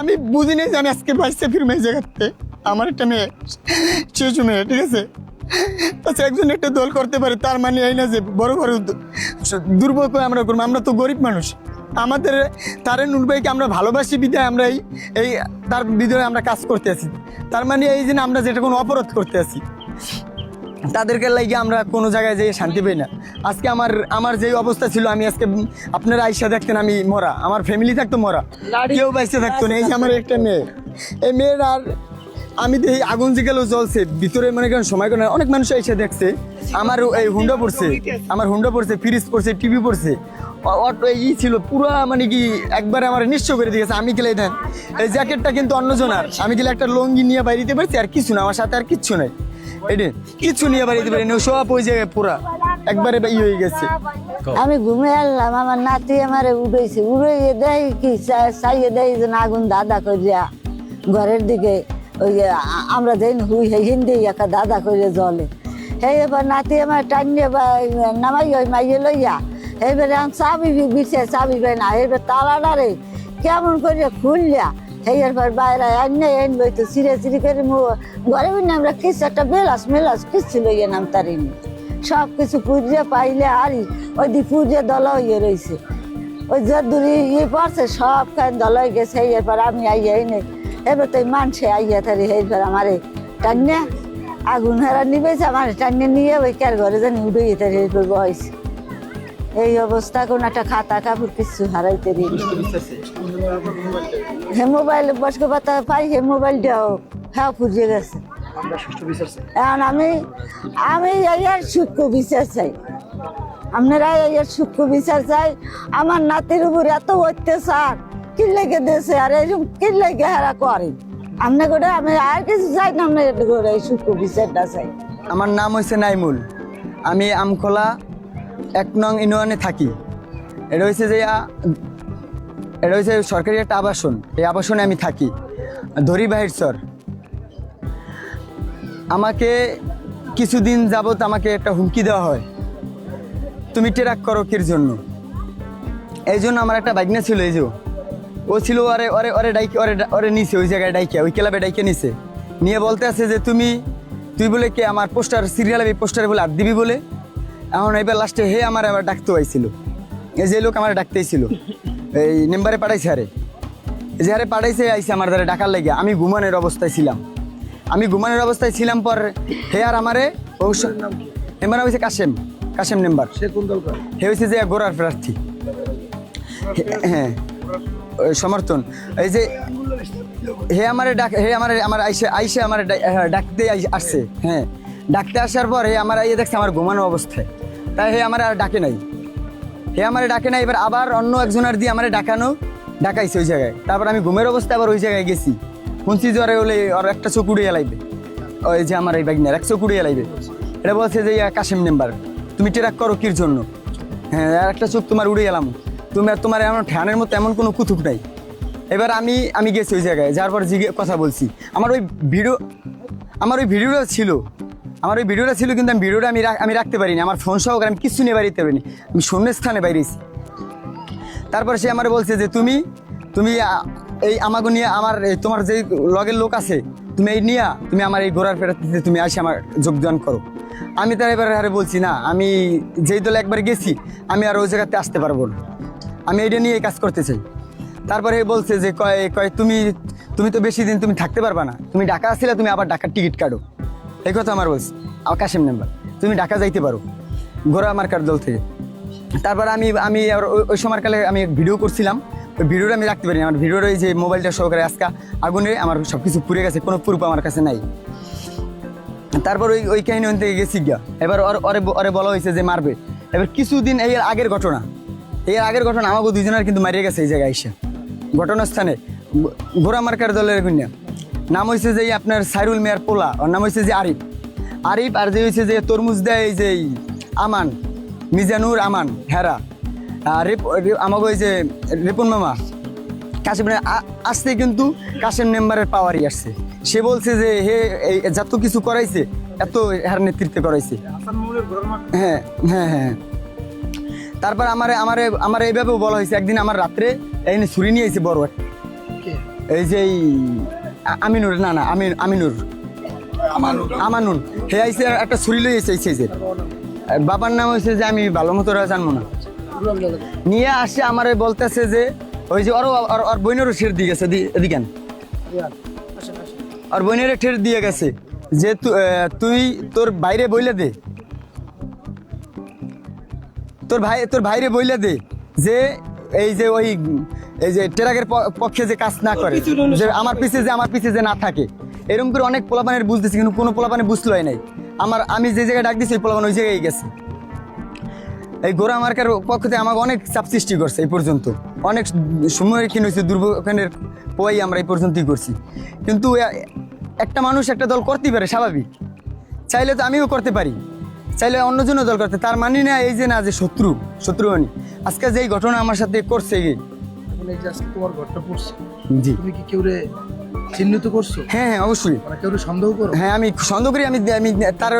আমি বুঝিনি যে আমি আজকে বাইসে ফিরবো এই জায়গাতে। আমার একটা মেয়ে, শিশু মেয়ে, ঠিক আছে? আচ্ছা, একজন একটা দল করতে পারে তার মানে এই না যে বড় বড় দুর্ভোগ আমরা করবো। আমরা তো গরিব মানুষ। আমাদের তারেনুর ভাইকে আমরা ভালোবাসি বিধায় আমরা এই তার বিধায় আমরা কাজ করতে আছি। তার মানে এই যে আমরা যেটা কোনো অপরাধ করতে আছি, তাদেরকে লাগে আমরা কোনো জায়গায় যেয়ে শান্তি পাই না। আজকে আমার যে অবস্থা ছিল, আমি আজকে আপনারা আইসা দেখতেন আমি মরা, আমার ফ্যামিলি থাকতো মরা, কেউ বাইসে থাকতো না। এই যে আমার একটা মেয়ে, এই মেয়ের আর আমি এই আগুন জিগেলেও জ্বলছে ভিতরে, মনে করেন সময় করে অনেক মানুষ এসে দেখছে। আমার এই হুন্ডা পড়ছে, ফ্রিজ পড়ছে, টিভি পড়ছে, অটো ই ছিল পুরা, মানে কি একবারে আমার নিশ্চয় করে দিয়েছে। আমি গেলে দেন এই জ্যাকেটটা কিন্তু অন্যজনার, আমি গেলে একটা লঙ্গি নিয়ে বাইরে পারছি, আর কিছু না, আমার সাথে আর কিচ্ছু নাই। এটা কিছু নিয়ে বাড়িতে পারিনি, সব ওই জায়গায় পুরা একবারে ই হয়ে গেছে। আমি ঘুমে আসলাম, আমার নাতি আমারে উড়েছে, উড়ে দেয় কি চাইয়ে দেয় যে আগুন দাদা করিয়া ঘরের দিকে ওই আমরা যাই হুই হিন্দি একা দাদা করে জলে। হে এবার নাতি আমার টানিয়ে নামাই ওই মাইয়ে লইয়া এবারে চাবি বিছে, চাবি পাই না, এবার তালাটারে কেমন করে খুললিয়া এরপর বাইরে আনে আনবো তো চিড়ে চিড়ি করে ঘরে বলি আমরা কিছু একটা মেলাস কিছু লইয়ে নাম তারিনি, সব কিছু পুজো পাইলে আরি ওই দি পুজো দলা হয়ে রয়েছে, ওই যে দূরে ইয়ে পড়ছে সব খান দলা হয়ে গেছে। এরপর আমি আইয়া এনে এবার তো মানুষে আইয়া থারি, এরপর আমারে টান্নে আগুন হারা নিবেছে, আমার টান্নে নিয়ে ওই কার ঘরে জানি উঠে থারি, এরপর বয়সে এই অবস্থা। কোন একটা খাতা কাপড় কিছু হারাইতে দিই। হে মোবাইল বসকে পাতা পাই, হে মোবাইলটাও হ্যাঁ ফুরিয়ে গেছে। এখন আমি এর সূক্ষ্ম বিচার চাই, আপনারা এর সূক্ষ্ম বিচার চাই। আমার নাতির উপর এত অত্যাচার কি লেগে দিয়েছে, আর এরকম কি লেগে হারা করে আপনি করে, আমি আর কিছু চাই না, আপনার করে এই সূক্ষ্ম বিচারটা চাই। আমার নাম হয়েছে নাইমুল, আমি আমখোলা 1 নং ইউনিয়নে থাকি। এটা হয়েছে সরকারি একটা আবাসন, এই আবাসনে আমি থাকি, ধরি বাহির চর। আমাকে কিছুদিন যাবত আমাকে একটা হুমকি দেওয়া হয়, তুমি ট্রাক করো কির জন্য। এই জন্য আমার একটা বাইক ছিল, এই যে ও ছিল, ওরে নিছে ওই জায়গায় ডাইকে, ওই ক্লাবে ডাইকে নিছে, নিয়ে বলতে আছে যে তুই বলে কে আমার পোস্টার সিরিয়াল পোস্টারে বলে আর দিবি বলে। এখন এবার লাস্টে হে আমার আবার ডাকতে আইছিল, এই যে লোক আমার ডাকতেই ছিল, এই নাম্বারে পাঠাইছে, যে পাঠাইছে আইসে আমার দ্বারা ডাকার লাগিয়া। আমি ঘুমানোর অবস্থায় ছিলাম পর হে আর আমারে নাম্বার হয়েছে কাশেম নাম্বার, হে হয়েছে যে গোড়ার প্রার্থী, হ্যাঁ সমর্থন। এই যে হে আমার আইসে আমার ডাকতে আসছে, হ্যাঁ ডাকতে আসার পর হে আমার আইয়ে দেখছে আমার ঘুমানো অবস্থায়, তাই হে আমার আর ডাকে নাই, এবার আবার অন্য একজনের দিয়ে আমার ডাকাইছে ওই জায়গায়। তারপর আমি ঘুমের অবস্থায় আবার ওই জায়গায় গেছি, শুনছি জ্বরে হলে ওর একটা চোখ উড়িয়ে লাইবে, ওই যে আমার এই বাইকনার এক চোখ উড়িয়ে লাইবে। এটা বলছে যে কাশেম নাম্বার তুমি ট্রাক করো কির জন্য, হ্যাঁ আর একটা চোখ তোমার উড়িয়ে এলাম, তোমার এমন ঠ্যানের মতো এমন কোনো কুতুব নাই। এবার আমি গেছি ওই জায়গায়, যার পর কথা বলছি। আমার ওই ভিডিওটা ছিল, কিন্তু আমি ভিডিওটা আমি রাখতে পারিনি, আমার ফোন সহকারে আমি কিছু নিয়ে বাড়িতে পারিনি, আমি শূন্য স্থানে বাইরেছি। তারপর সে আমার বলছে যে তুমি এই আমাকে নিয়ে তোমার যে লগের লোক আছে তুমি এই নিয়ে তুমি আমার এই ঘোড়ার ফেরাতে তুমি আসে আমার যোগদান করো। আমি তার এবার বলছি না, আমি যেই দলে একবার গেছি আমি আর ওই জায়গাতে আসতে পারবো না, আমি এইটা নিয়ে কাজ করতে চাই। তারপরে বলছে যে কয় তুমি তো বেশি দিন তুমি থাকতে পারবা না, তুমি ঢাকা আসছিলে, তুমি আবার ঢাকার টিকিট কাটো, এই কথা আমার বলছে কাশেম নাম্বার, তুমি ঢাকা যাইতে পারো ঘোড়া মার্কার দল থেকে। তারপর আমি ওই সময়কালে আমি ভিডিও করছিলাম, ওই ভিডিওটা আমি রাখতে পারিনি, আমার ভিডিওর ওই যে মোবাইলটা সহকারে আজকে আগুনে আমার সব কিছু পুড়ে গেছে, কোনো প্রুফ আমার কাছে নাই। তারপর ওই কাহিনী থেকে গেছি গিয়া, এবার ওরে বলা হয়েছে যে মারবে। এবার কিছুদিন এর আগের ঘটনা আমাকে দুজনের কিন্তু মারিয়ে গেছে এই জায়গায় এসে ঘটনাস্থানে, ঘোড়া মার্কার দলের কন্যা নাম হয়েছে যে আপনার সাইরুল মিয়ার পোলা, ওর নাম হয়েছে যে আরিফ, আর যে হয়েছে যে তরমুজ দেয় এই যে আমান, মিজানুর আমান হেরা, আমাকে ওই যে রিপন মামা কাশেম আসতে কিন্তু কাশেম নাম্বারের পাওয়ারই আসছে। সে বলছে যে হে যত কিছু করাইছে এত হের নেতৃত্বে করাইছে, হ্যাঁ হ্যাঁ হ্যাঁ। তারপর আমার এইভাবেও বলা হয়েছে, একদিন আমার রাত্রে এই ছুরি নিয়ে এসে বড় এই যে আমিনুর না আমিনুর আমানুন হে আইসে একটা ছুরি লই এসে যে বাবার নাম হয়েছে যে আমি ভালো মতো জানবো না নিয়ে আসে আমারে বলতেছে যে ওই যে ওর বোনেরও ঠের দিয়ে গেছে এদিকেন আর বোনের ঠের দিয়ে গেছে যে তুই তোর বাইরে বইলে দে তোর ভাইরে বইলে দে যে এই যে ট্রাকের পক্ষে যে কাজ না করে যে আমার পিছে যে না থাকে এরকম করে অনেক পোলাপানের বুঝতেছি কিন্তু কোনো পোলাপানে বুঝলো নাই আমি যে জায়গায় ডাক দিচ্ছি ওই পোলাপান ওই জায়গায় গেছে এই গোড়া মার্কার পক্ষ থেকে আমাকে অনেক চাপ সৃষ্টি করছে এই পর্যন্ত অনেক সম্মুখীন হয়েছে দুর্ভোগের পোয়াই আমরা এই পর্যন্তই করছি কিন্তু একটা মানুষ একটা দল করতেই পারে স্বাভাবিক চাইলে তো আমিও করতে পারি চাইলে অন্যজনও দল করতে তার মানি না এই যে না যে শত্রু মানি আজকে যেই ঘটনা আমার সাথে করছে তোমার ঘরটা পড়ছে জি তুমি কি কেউ চিহ্নিত করছো? হ্যাঁ অবশ্যই কেউ সন্দেহ করো? হ্যাঁ আমি সন্দেহ করি আমি তার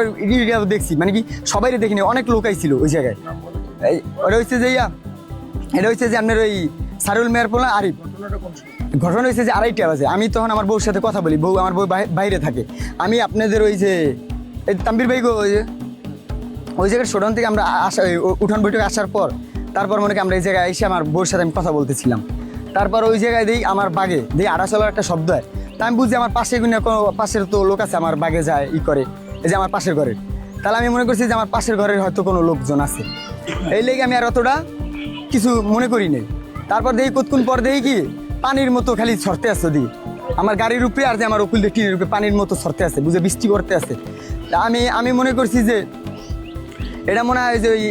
দেখছি মানে কি সবাই দেখিনি অনেক লোক আইছিল ওই জায়গায় ওটা হচ্ছে যে এটা হচ্ছে যে আপনার ওই সারুল মেয়ার পোলা আরিফ ঘটনা হয়েছে যে 2:30 বাজে আমি তখন আমার বউর সাথে কথা বলি আমার বউ বাইরে থাকে আমি আপনাদের ওই যে তাম্বির ভাই ওই জায়গার শোডাউন থেকে আমরা উঠান বৈঠকে আসার পর তারপর মনে করি আমরা এই জায়গায় এসে আমার বউর সাথে আমি কথা বলতেছিলাম তারপর ওই জায়গায় দিই আমার বাগে দিই আড়াচলার একটা শব্দ হয় তা আমি বুঝছি আমার পাশের তো লোক আছে আমার বাগে যায় করে এই যে আমার পাশের ঘরের তাহলে আমি মনে করছি যে আমার পাশের ঘরের হয়তো কোনো লোকজন আছে এই লেগে আমি আর অতটা কিছু মনে করি নেই তারপর দেখি কতক্ষণ পর দেখি কি পানির মতো খালি ছড়তে আসছে দিই আমার গাড়ির উপরে আর যে আমার উকুল দিয়ে টিনের উপরে পানির মতো ছড়তে আছে বুঝে বৃষ্টি করতে আছে আমি মনে করছি যে এটা মনে হয় যে ওই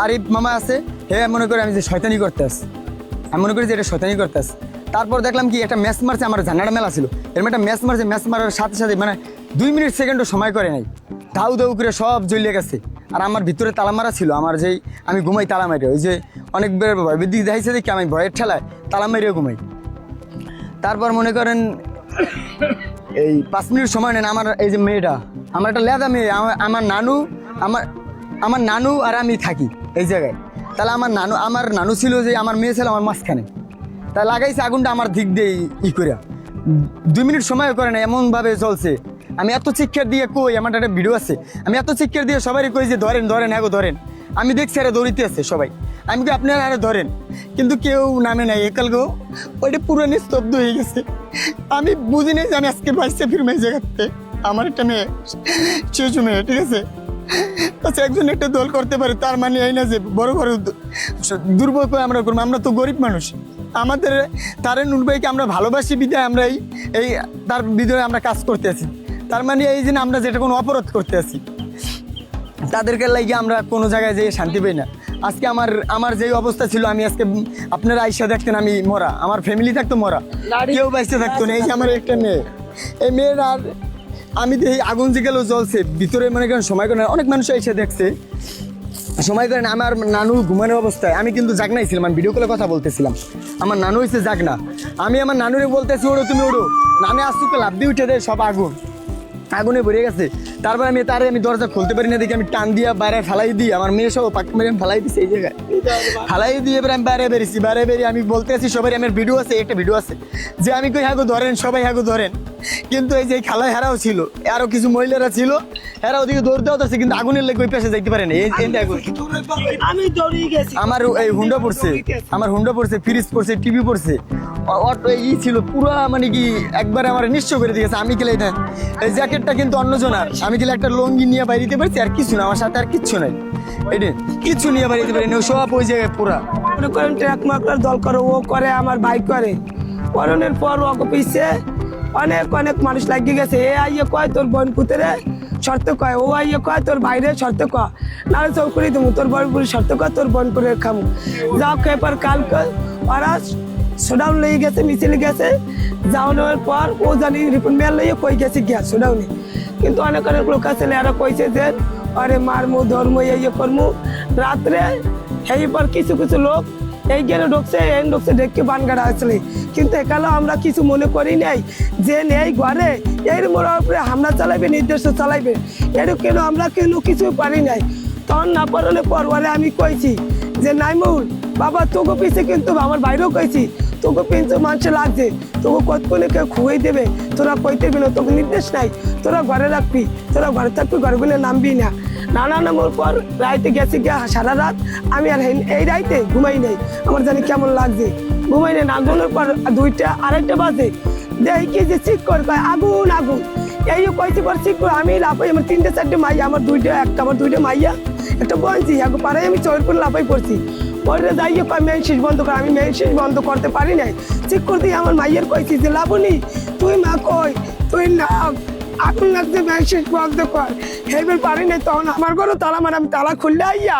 আরিফ মামা আছে হ্যাঁ মনে করি আমি যে শয়তানি করতে আসি আমি মনে করি যে এটা শয়তানি করতে আসি তারপর দেখলাম কি একটা ম্যাচ মারছে আমার জানাড়া মেলা ছিল এরকম একটা ম্যাচ মারার সাথে সাথে মানে 2 মিনিট সেকেন্ডও সময় করে নাই ধাউ করে সব জ্বলিয়ে গেছে আর আমার ভিতরে তালা মারা ছিল আমার যেই আমি ঘুমাই তালা মারি ওই যে অনেক ভয়বৃদ্ধি দেখাইছে দেখি আমি ভয়ের ঠেলায় তালা মারিও ঘুমাই তারপর মনে করেন এই 5 মিনিট সময় নেন আমার এই যে মেয়েটা আমার একটা লেদা মেয়ে আমার নানু আর আমি থাকি এই জায়গায় তাহলে আমার নানু ছিল যে আমার মেয়ে ছিল আমার মাঝখানে তা লাগাইছে আগুনটা আমার দিক দিয়ে করে 2 মিনিট সময় করে না এমনভাবে চলছে আমি এত চিৎকার দিয়ে কই আমার একটা ভিডিও আছে আমি এত চিৎকার দিয়ে সবাই কই যে ধরেন ধরেন আমি দেখছি আরে দৌড়িতে আছে সবাই আমি কি আপনারা আরে ধরেন কিন্তু কেউ নামে নাই একাল গো ওইটা পুরো নিস্তব্ধ হয়ে গেছে আমি বুঝি নাই যে আমি আজকে বাঁচতে ফিরবো এই জায়গাতে আমার একটা মেয়ে শিশু মেয়ে ঠিক আছে আচ্ছা একজন একটা দল করতে পারে তার মানে এই না যে বড় দুর্ভোগ আমরা করবো আমরা তো গরিব মানুষ আমাদের তারেন নুরবাইকে আমরা ভালোবাসি বিধায় আমরা এই তার বিধায় আমরা কাজ করতে আছি তার মানে এই যে আমরা যেটা কোনো অপরাধ করতে আছি তাদেরকে লাগিয়ে আমরা কোনো জায়গায় যেয়ে শান্তি পাই না আজকে আমার যেই অবস্থা ছিল আমি আজকে আপনারা আইসা দেখতেন আমি মরা আমার ফ্যামিলি থাকতো মরা কেউ বাইসে থাকতো না এই যে আমার একটা মেয়ে এই মেয়ের আর আমি দেখি আগুন জিগেলেও জ্বলছে ভিতরে মনে করেন সময় করেন অনেক মানুষ এসে দেখছে সময় করেন আমার নানু ঘুমানোর অবস্থায় আমি কিন্তু জাগনাই ছিলাম আমি ভিডিও কলে কথা বলতেছিলাম আমার নানু হয়েছে জাগনা আমি আমার নানুরে বলতেছি ওড়ো তুমি ওড়ো নামে আসুকে লাভ দিয়ে উঠে দেয় সব আগুনে ভরে গেছে তারপর আমি দরজা খুলতে পারি না দেখি আমি টান দিয়ে বাইরে ফেলাই দিই আমার মেয়ে সব পাক মেরে ফেলাই দিচ্ছে এই জায়গায় ফেলাই দিয়ে এবার আমি বাইরে বেরিয়ে আমি বলতে আছি সবাই আমার ভিডিও আছে একটা ভিডিও আছে যে আমি কই হ্যাগো ধরেন সবাই হ্যাগো ধরেন কিন্তু এই যে খেলায় হেরাও ছিল আরো কিছু মহিলারা ছিল হেরা ওদিকে দৌড় দেওয়া আছে কিন্তু আগুনের লেগে ওই পেশে যাইতে পারে না আমার এই হুন্ডা পড়ছে ফ্রিজ পড়ছে টিভি পড়ছে অটো ছিল পুরো মানে কি একবারে আমার নিশ্চয় করে দিয়েছে আমি গেলে না এই জ্যাকেটটা কিন্তু অন্যজনার আমি গেলে একটা লঙ্গি নিয়ে বাইরে পারছি আর কিছু না আমার সাথে আর কিচ্ছু নাই এটা কিছু নিয়ে বাইরে পারি না সব ওই জায়গায় পুরা মনে করেন ট্রাক মাকড়ার দল করে ও করে আমার ভাই করে করণের পর ওকে পিছিয়ে অনেক মানুষ লাগিয়ে গেছে এ আইয়ে কয় তোর বোন পুতরে শর্ত কয় ও আইয়ে কয় তোর বাইরে শর্ত কয় নাহলে চৌকুরি দেবো তোর বোনপুরি শর্ত কয় তোর বোনপুরে খামু যাও খেয়ে পর কালকে ওরা শোডাউন লেগে গেছে মিছিলে গেছে যাওয়ানোর পর ও জানি রিপোর্ট মেল লইয়ে কই গেছে গিয়া শোডাউনে কিন্তু অনেক লোক আছে এরা কইছে যে আরে মারমু ধর্ম ইয়ে করমু রাত্রে এই পর কিছু লোক এই গেলে ঢুকছে ডেকে বানগাড়া আসলে কিন্তু একালেও আমরা কিছু মনে করি নাই যে নেই ঘরে এর মোড়ার উপরে হামলা চালাইবে নির্দেশ চালাইবে এর কেন আমরা কেন কিছু পারি নাই তখন না পারলে পরওয়ালে আমি কইছি যে নাইমুল বাবা তোকে পিছিয়ে কিন্তু আমার বাইরেও কইছি তোকে পেন্সিল মানুষ লাগছে, তোকে কতক্ষণে কেউ খুঁয়ে দেবে, তোরা কইতে গেলে তোকে নির্দেশ নাই, তোরা ঘরে রাখবি, তোরা ঘরে থাকবি, ঘরে বলে নামবি না। নামার পর রাইতে গেছি গিয়ে সারা রাত আমি আর এই রাইতে ঘুমাই নাই, আমার জানি কেমন লাগছে, ঘুমাই নাই। না ঘুমানোর পর 2টা 2:30 বাজে দেখি কি যে চিক করে কয় আগুন আগুন, এই কয়েছি পর চিক করে আমি লাফাই, আমার 3টে 4টে মাইয়া, আমার 2টা মাইয়া একটা বলছি এখন পাড়াই, আমি চোর করে লাফাই পড়ছি। পরে যাইয়ে কয় মেন সুইচ বন্ধ করে, আমি মেন সুইচ বন্ধ করতে পারি নাই, ঠিক করতে আমার মাইয়ের কইছি যে লাবণী তুই মা কই তুই না আগুন লাগছে মেন সুইচ বন্ধ কর, হেবার পারি নাই। তখন আমার ঘরও তালা মার, আমি তালা খুললে আইয়া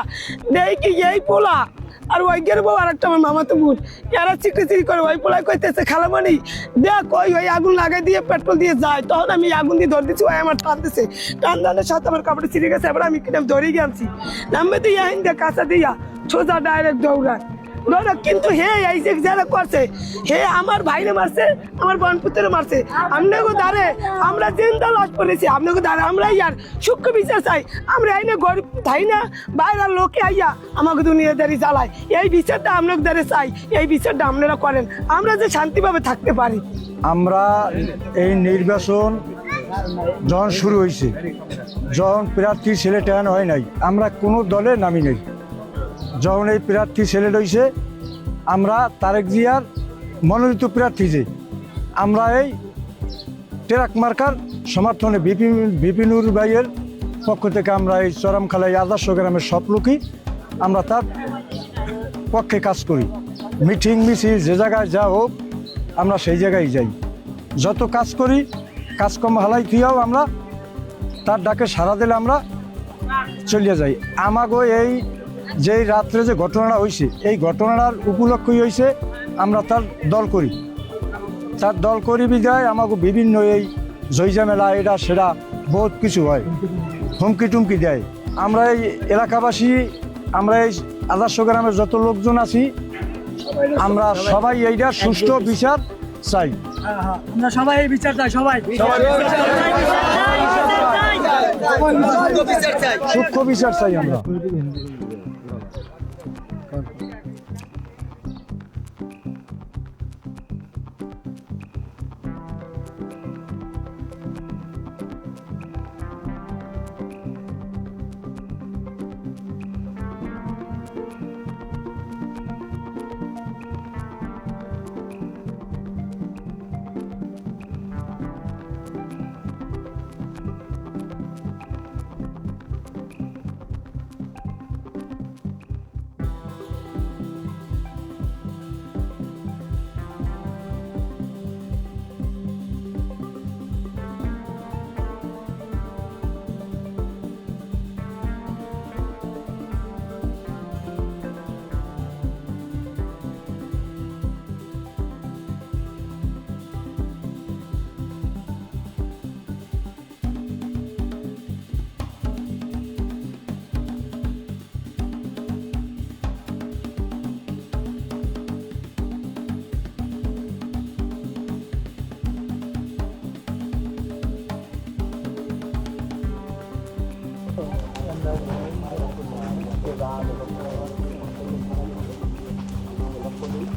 দেখি এই পোলা আর ওই গের বউ আর একটা আমার মামাতো বোন, এরা চিকরি করে ওই পোলায় কইতেছে খালামণি দেখ ওই আগুন লাগাই দিয়ে পেট্রোল দিয়ে যায়। তখন আমি আগুন দিয়ে ধরে দিচ্ছি, ওই আমার টানতেছে, টানের সাথে আমার কাপড়ে ছিঁড়ে গেছে। এবার আমি কিনে ধরেই গেছি, নামবে দিয়ে দিয়ে কাঁচা দিয়া সোজা ডাইরেক্ট দৌড়া। কিন্তু হে এই যে যারা করছে হে আমার ভাইরে মারছে, আমার বোন পুত্রে মারছে, আপনাকে দাঁড়ে আমরা জিন্দা লাশ করেছি, আপনাকে দাঁড়ে আমরা ইয়ার সূক্ষ্ম বিচার চাই। আমরা এই না গরিব তাই না বাইরের লোকে আইয়া আমাকে দুনিয়াদারি জ্বালায়, এই বিচারটা আপনাকে দাঁড়ে চাই, এই বিচারটা আপনারা করেন, আমরা যে শান্তিভাবে থাকতে পারি। আমরা এই নির্বাচন যখন শুরু হয়েছে, যখন প্রার্থী সিলেক্ট হয় নাই, আমরা কোনো দলে নামি নেই। যখন এই প্রার্থী সিলেক্ট হয়েছে, আমরা তারেক জিয়ার মনোনীত প্রার্থী যে আমরা এই ট্রাক মার্কার সমর্থনে বিপিনুর ভাইয়ের পক্ষ থেকে আমরা এই চরমখালাই আদর্শ গ্রামের সব লোকই আমরা তার পক্ষে কাজ করি। মিটিং মিছিল যে জায়গায় যা হোক আমরা সেই জায়গায় যাই, যত কাজ করি কাজকর্ম হালাই দিয়েও আমরা তার ডাকে সাড়া দিলে আমরা চলিয়ে যাই। আমাগো এই যে রাত্রে যে ঘটনাটা হয়েছে, এই ঘটনাটার উপলক্ষই হয়েছে আমরা তার দল করি বিদায় আমাকে বিভিন্ন এই জয়জামেলা এটা সেটা বহুত কিছু হয়, হুমকি টুমকি দেয়। আমরা এই এলাকাবাসী, আমরা এই আদর্শ গ্রামের যত লোকজন আছি, আমরা সবাই এইটা সুষ্ঠু বিচার চাই। আমরা সবাই এই বিচার চাই, সবাই সূক্ষ্ম বিচার চাই আমরা।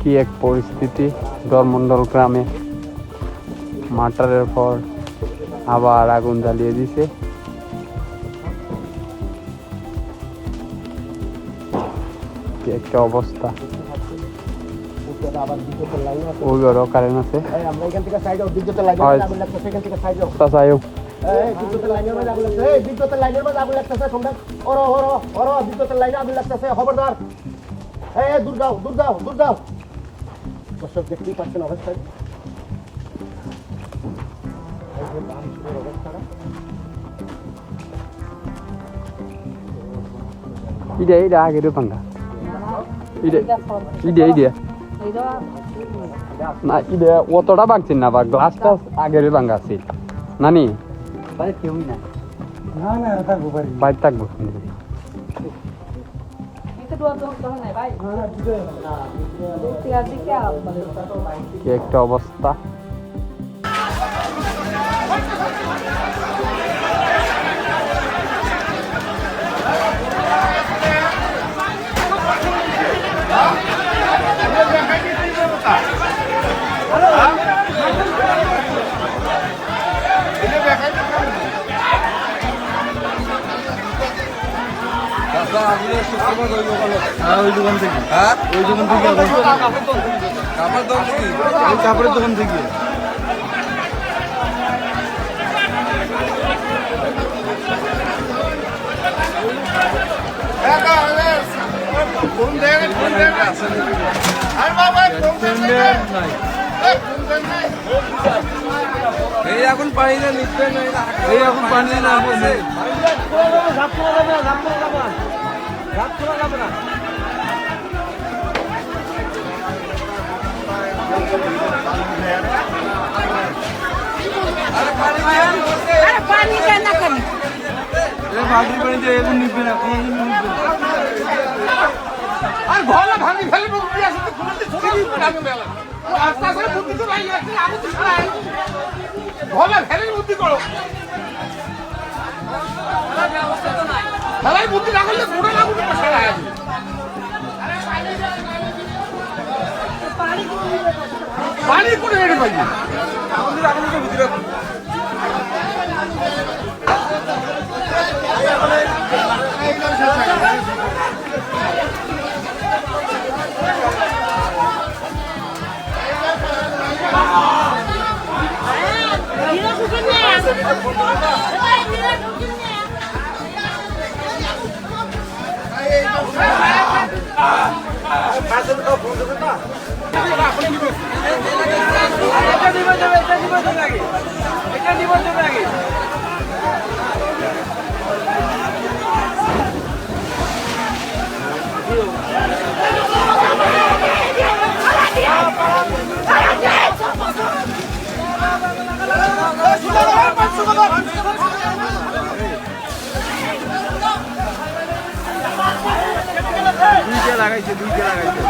কি এক পরিস্থিতি দলমন্ডল গ্রামে, মার্টারের পর আবার আগুন জ্বালিয়ে দিছে। কি একটা অবস্থা, ওই ঘরও কারেন্ট আছে। বিদ্যুতের লাইনের মাঝে আগুন লাগতেছে, তোমরা বিদ্যুতের লাইনে আগুন লাগতেছে, খবরদার দূর যাও দূর যাও দূর যাও। দর্শক দেখতেই পাচ্ছেন অবস্থা, ইডা আগের পাঙ্গা, ইডা না, ইডা অতটা ভাঙছেন না, বা গ্লাসটা আগের ভাঙ্গা আছে নানি, বাইরে থাকবো। কি একটা অবস্থা। হ্যাঁ ওই দোকান থেকে ওই দোকান থেকে কাপড়ের দোকান থেকে এই এখন পানি না নিচ্ছে এই এখন পানি না ভাগি পানি দিয়ে এখন নিবে না আর ভলা ভাঙি ফেলে মুক্তি আছে তো খুলতে ছবি আমি মেলা আস্তে আস্তে বুদ্ধি তো নাই আছে আমি তো ছাড়াই ভলা ফেলে বুদ্ধি করো ফেলাই বুদ্ধি না করলে পুরো না বুদ্ধি ছাড়াই পানি করে রেডি ভাই আমাদের আগুন তো বুদ্ধি রাখো লাগাইছে দুইটা লাগাইছে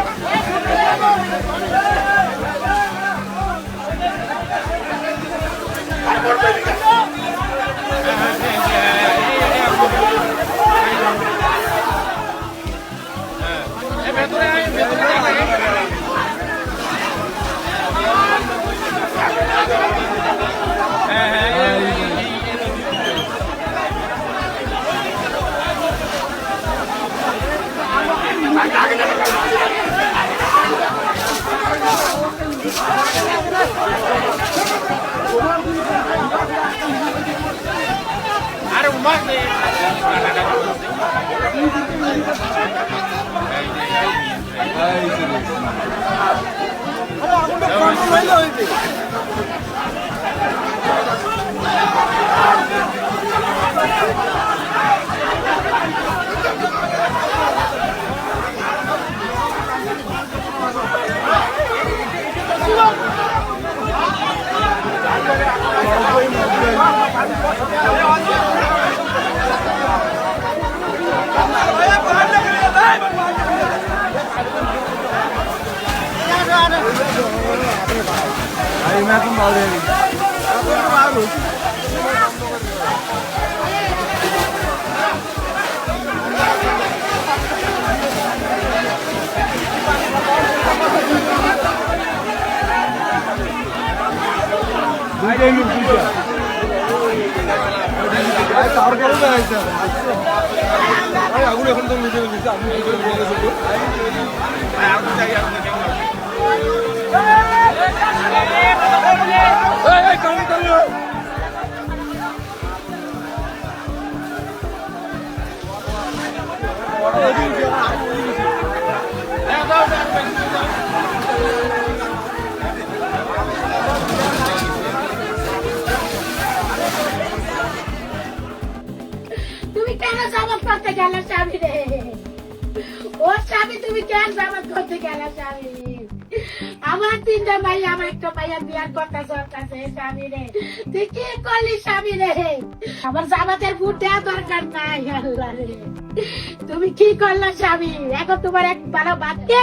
আগুন এখন তো মিটে গেছে আমি তুমি কেন জামাত করতে গেলে স্বামী রে? ও স্বামী তুমি কেন জামাত করতে গেলে স্বামী? আমার তিনটা ভাই আমার একটা ভাইয়া বিয়ার কথা চলতেছে স্বামী রে, তুই কি করলি স্বামী রে? আমার জামাতের ভোট দেওয়া দরকার নাই আল্লাহ রে, তুমি কি করলা স্বামী? এখন তোমার এক বেলা ভাত কে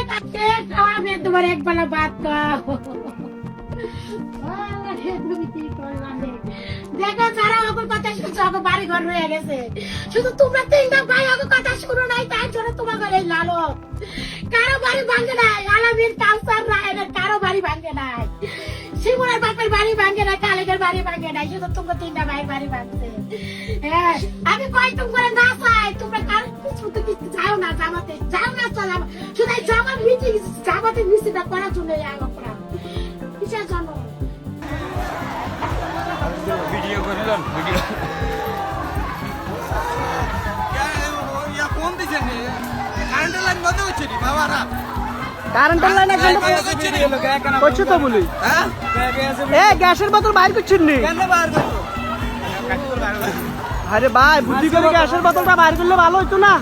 খাওয়াবে? তোমার এক বেলা ভাত খাও। তুমি কি করলা রে? দেখো যারা ওর কথা শুনছো ওকে বাড়ি ঘর রয়ে গেছে, শুধু তোমরা তিনটা ভাই ওকে কথা শুনো নাই, তাই জন্য তোমার ঘরে লালো কারো বাড়ি ভাঙে নাই, আলামিন কাউসার রায়নের কারো বাড়ি ভাঙে নাই, শিমুলের বাপের বাড়ি ভাঙে নাই, কালেকের বাড়ি ভাঙে নাই, শুধু তোমরা তিনটা ভাইয়ের বাড়ি ভাঙছে। হ্যাঁ আমি কয় তুমি করে না চাই, তোমরা কারো কিছু তো কিছু যাও না জামাতে চলা শুধু এই জামার মিটিং জামাতে মিটিংটা করার জন্য আমরা কিসের জন্য ভিডিও করিলাম ভিডিও কোন দিছে কারেন্টের লাইন বন্ধ হচ্ছে নি বাবারা কারেন্টের লাইন একদম করছো তো বলি হ্যাঁ এ গ্যাসের বোতল বাইর করছেন নি কেন বার করছো আরে ভাই বুদ্ধি করে গ্যাসের বোতলটা বাইর করলে ভালো হতো না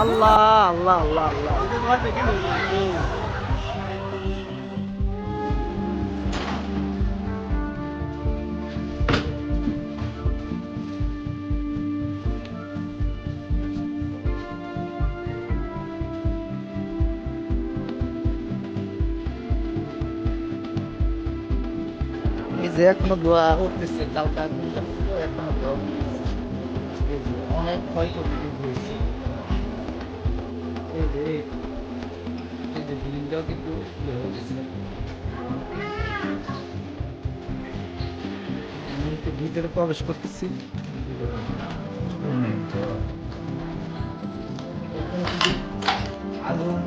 আল্লাহ আল্লাহ আল্লাহ আল্লাহ এই যে এখনো দোয়া উঠতেছে কালকা এখনো তো অনেক ক্ষয়ক্ষতি হয়েছে এই যে বিল্ডিংটাও কিন্তু হয়ে গেছে আমি একটু ভিতরে প্রবেশ করতেছি আগুন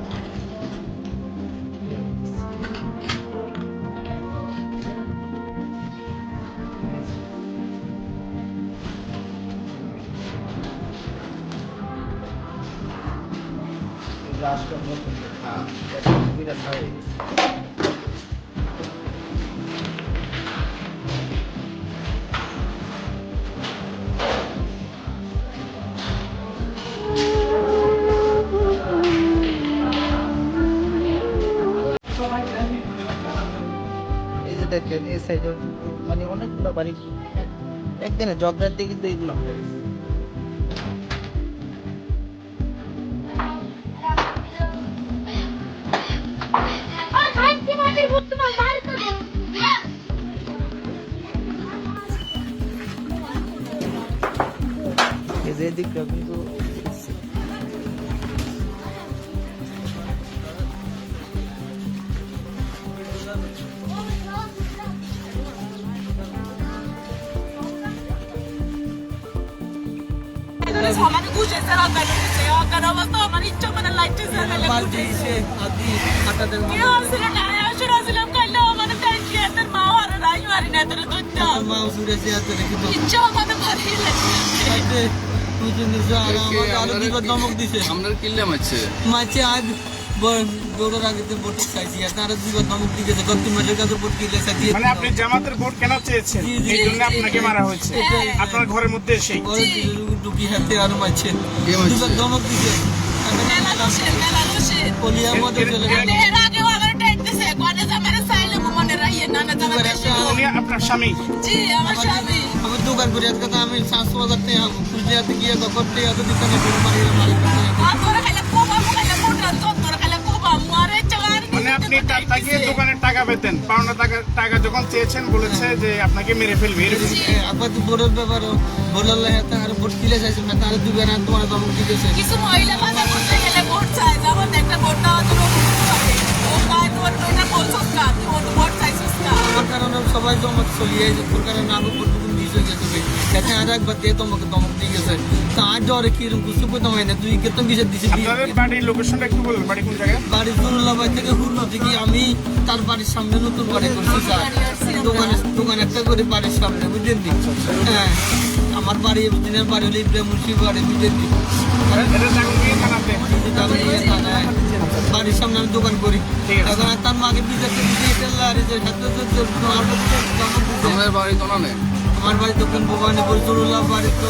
রাষ্ট্র নতুন বিরাট হয়ে গেছে এই যে দেখেন এই সাইডে মানে অনেকগুলো বাড়ি একদিনে জগরার দিকে কিন্তু এইগুলো হয়ে গেছে এই যে দিকটা কিন্তু সমানে গুছে স্যার অজ্ঞান অবস্থা আমার ইচ্ছা মানে লাইটে স্যার কি হয়েছিল না আসলাম কাইলো মানে দেখি এত মা আর রাই মারি না তোর দুধটা মা উসুরে সে আছে কিন্তু ইচ্ছা মানে ভারী লাগে তুই কিন্তু আরো দিকে ধমক দিছে আমরা কিল্লাম আছে মাছে আজ বড় রাগতে ভোট চাইছি আর দিকে ধমক দিয়েছে কত মাসের কাছে ভোট কিলে চাইছি মানে আপনি জামাতের ভোট কেন চেয়েছেন এই জন্য আপনাকে মারা হয়েছে আপনার ঘরের মধ্যে এসেই বড় দুকি হাতে আর মাছে দিকে ধমক দিয়েছে মেলা রোশে কলিয়ার মধ্যে চলে গেল এর আগেও আমার টাইটেছে কোনে জামারে চাইলে মনে রাইয়ে না না জামারে উনি আপনার স্বামী জি আমার স্বামী আমি দোকান করে আজকে তো আমি 700,000 টাকা খুঁজতে গিয়ে করতে এত দোকানে করে মারি তোর খাইলে কোবা খাইলে মোটা তোর খাইলে কোবা মারে চার মানে আপনি তার থেকে দোকানের টাকা পেতেন পাওনা টাকা যখন চেয়েছেন বলেছে যে আপনাকে মেরে ফেলবে এরকম আবার তো বড় ব্যাপার বললে তার ভোট কিলে চাইছে না তার দোকানে তোমার ধমক দিয়েছে কিছু মহিলা বাজার করতে গেলে ভোট চায় যেমন একটা ভোট দেওয়া তো ও কাজ তোর এটা বলছস না তুই ভোট চাইছিস না আমার কারণে সবাই জমত চলিয়ে যায় তোর কারণে আমি ভোট দিয়েছে গেছে যাতে আর একবার দিয়ে তোমাকে ধমক দিয়ে গেছে তার ডরে কিরকম কিছু করতে হয় না তুই কেতন বিষয় দিছিস আপনাদের বাড়ির লোকেশনটা একটু বলুন বাড়ি কোন জায়গায় বাড়ি জরুল্লাবাদ থেকে হুরনা থেকে আমি তার বাড়ির সামনে নতুন বাড়ি করছি স্যার দোকান একটা করে বাড়ির সামনে বুঝলেন নি হ্যাঁ আমার বাড়ি দিনের বাড়ি হলে ইব্রাহিম মুন্সি বাড়ি বুঝলেন নি বাড়ির সামনে আমি দোকান করি এখন তার মাকে বিচারতে আমার বাড়ি তো না আমার বাড়ি দক্ষিণ ভবানীপুর জরুল্লাহ বাড়ি তো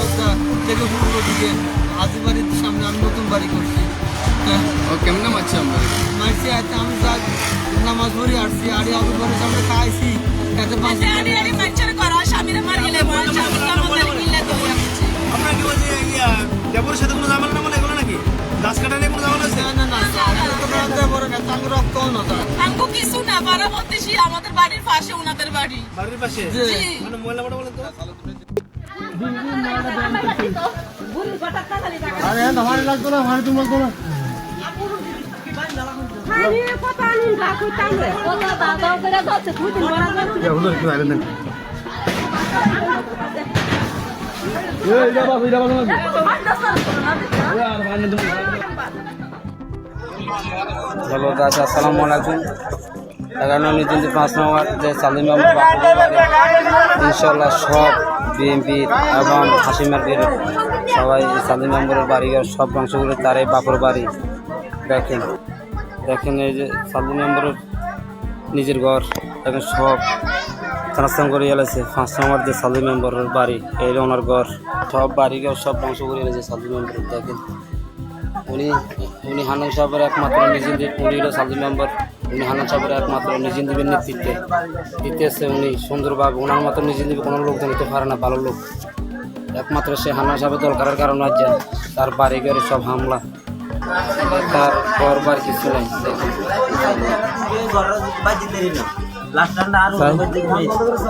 থেকে হুরনো দিকে হাজি বাড়ির সামনে আমি নতুন বাড়ি করছি ও কেমনে মারছে আমরা মারছি আছে আমি নামাজ পড়ি আসছি আরে আমি ঘরের সামনে খাইছি এত পাঁচ আরে আরে মাইচার করা স্বামীরে মারি গেলে মারছে আমি আমাদের কিল্লা তো আপনারা কি বলছি দেবরের সাথে কোনো ঝামেলা না মানে এগুলো নাকি গাছ কাটা নিয়ে কোনো ঝামেলা আছে না বড় না তাঙ্গ রক্ত না তার আঙ্গু কিছু না পারা বলতেছি আমাদের বাড়ির পাশে ওনাদের বাড়ি বাড়ির পাশে জি মানে মহিলা বড় বলেন তো আরে আমার লাগতো না ভাই তোমার তোমার আরে কথা আনুন রাখো তাইলে কথা দাদা করে যাচ্ছে দুদিন বড় যাচ্ছে হ্যালো গাছ, আসসালামু আলাইকুম। 11-5 নম্বর যে সালিম মেম্বার ইনশাল্লাহ সব বিএনপি এবং হাসিমার বীর সবাই সালিম মেম্বারের বাড়িঘর সব ধ্বংসগুলো তার এই বাপর বাড়ি। দেখেন দেখেন এই যে সালিম মেম্বারের নিজের ঘর এখন সব ট্রান্সফার করে এলেছে। 5 নম্বর যে সালিম মেম্বারের বাড়ি এই ওনার ঘর সব বাড়িঘর সব ধ্বংস করে এনেছে সালিম মেম্বারের। দেখেন উনি হান্নান সাহেবের একমাত্র নিজিন্দির, উনি হলো সালিম মেম্বার। উনি হান্নান সাহেবের একমাত্র নিজিন্দিবের নেতৃত্বে দিতেছে উনি সুন্দরভাবে। ওনার মতো নিজিন্দিবে কোনো লোক জানিতে পারে না, ভালো লোক। একমাত্র সে হান্নান সাহেবের দল করার কারণে আজ তার বাড়ি ঘরে সব হামলা, তার ঘর বার কিছু নাই।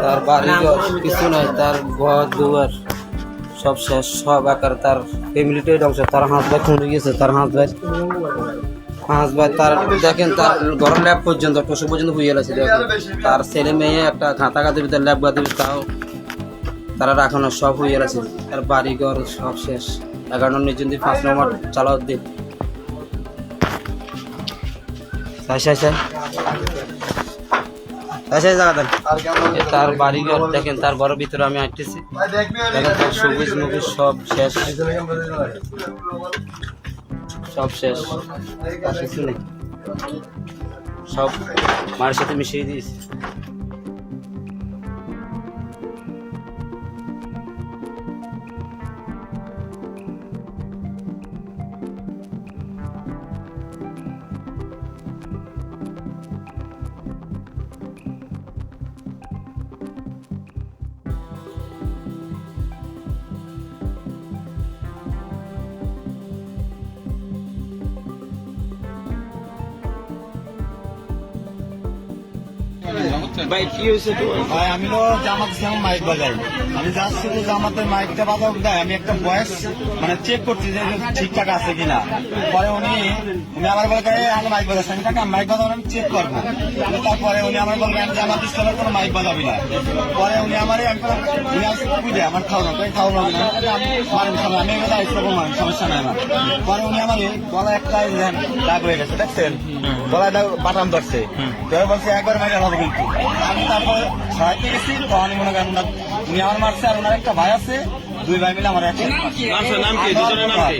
তার বাড়ি ঘর কিছু নাই, তার ঘর দুয়ার সব শেষ, সব আকার। তার ফ্যামিলিটাই ধ্বংস। তার হাত ভাই খুন হয়ে গেছে, তার হাত ভাই তার দেখেন তার ঘরের ল্যাব পর্যন্ত টসু পর্যন্ত হয়ে গেছে। দেখেন তার ছেলে মেয়ে একটা ঘাতাঘাতির ভিতরে ল্যাব গাতে তাও তারা রাখানো সব হয়ে গেছে। তার বাড়ি ঘর সব শেষ। 11 5 নম্বর চালাও দিন তার বাড়ি ঘর দেখেন। তার ঘরের ভিতরে আমি হাঁটতেছি, দেখেন তার সবুজ মুখে সব শেষ, সব শেষ, আর কিছু নেই, সব মায়ের সাথে মিশিয়ে দিয়েছি। ভাই কি হয়েছে? ভাই আমি তো জামাত ইসলাম মাইক বাজাই, আমি যাচ্ছি তো জামাতের মাইকটা বাজাও দেয়, আমি একটা বয়স মানে চেক করছি যে ঠিকঠাক আছে কিনা। পরে উনি আমার বলতে আমি মাইক বাজাচ্ছি, আমি তাকে মাইক বাজাবো আমি চেক করবো। তারপরে উনি আমার বলবেন জামাত ইসলামের কোনো মাইক বাজাবি না। পরে উনি আমার বুঝে আমার খাওয়ানো খাওয়ানো আমি এগুলো ইসলাম মানুষ সমস্যা নাই আমার। পরে উনি আমার গলা একটা দাগ হয়ে গেছে, দেখছেন গলায় বাটাম ধরছে। বলছে একবার মাইক হবে কিন্তু আমি তারপরে ছড়াইতে গেছি। তো আমি মনে করেন উনি আমার মারছে, আর ওনার একটা ভাই আছে, দুই ভাই মিলে আমার একটা নাম কি? দুজনের নাম কি?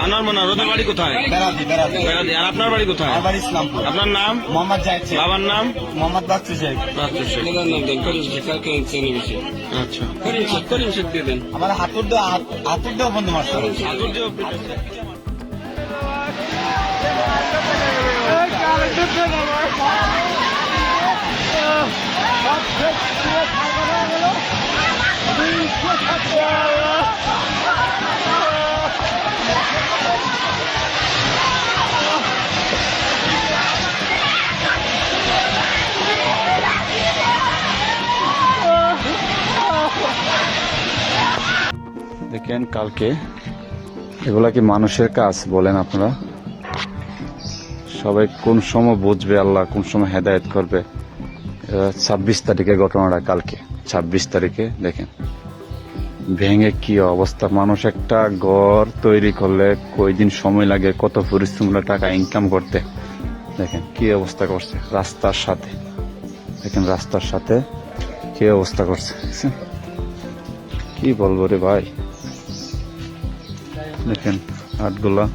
আনার মনার। ওদের বাড়ি কোথায়? বেড়াদি। আর আপনার বাড়ি কোথায়? আমার বাড়ি ইসলামপুর। আপনার নাম? মোহাম্মদ জাহিদ শেখ। বাবার নাম? মোহাম্মদ বাচ্চু শেখ। আচ্ছা, করিম শেখ দিয়ে দেন। আমার হাতুর দেওয়া বন্ধু মারছে। হাতুর দেওয়া দেখেন কালকে এগুলা কি মানুষের কাজ বলেন আপনারা? সবাই কোন সময় বুঝবে, আল্লাহ কোন সময় হেদায়েত করবে। 26 তারিখের ঘটনাটা, কালকে 26 তারিখে দেখেন ভেঙে কি অবস্থা। মানুষ একটা ঘর তৈরি করলে কয়দিন সময় লাগে, কত পরিশ্রম টাকা ইনকাম করতে। দেখেন কি অবস্থা করছে রাস্তার সাথে। দেখেন রাস্তার সাথে কি অবস্থা করছে, কি বলবো রে ভাই। দেখেন হাটগুলা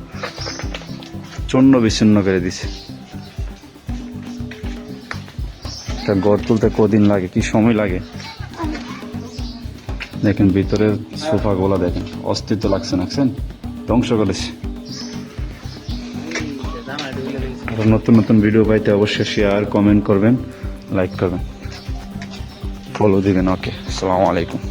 চূর্ণ বিচ্ছিন্ন করে দিছে। একটা গড় তুলতে কদিন লাগে, কি সময় লাগে। দেখেন ভিতরের সোফা গুলা দেখেন, অস্তিত্ব লাগছে, নাকছেন ধ্বংস করেছে। আর নতুন নতুন ভিডিও পাইতে অবশ্যই শেয়ার, কমেন্ট করবেন, লাইক করবেন, ফলো দিবেন। ওকে, আসসালামু আলাইকুম।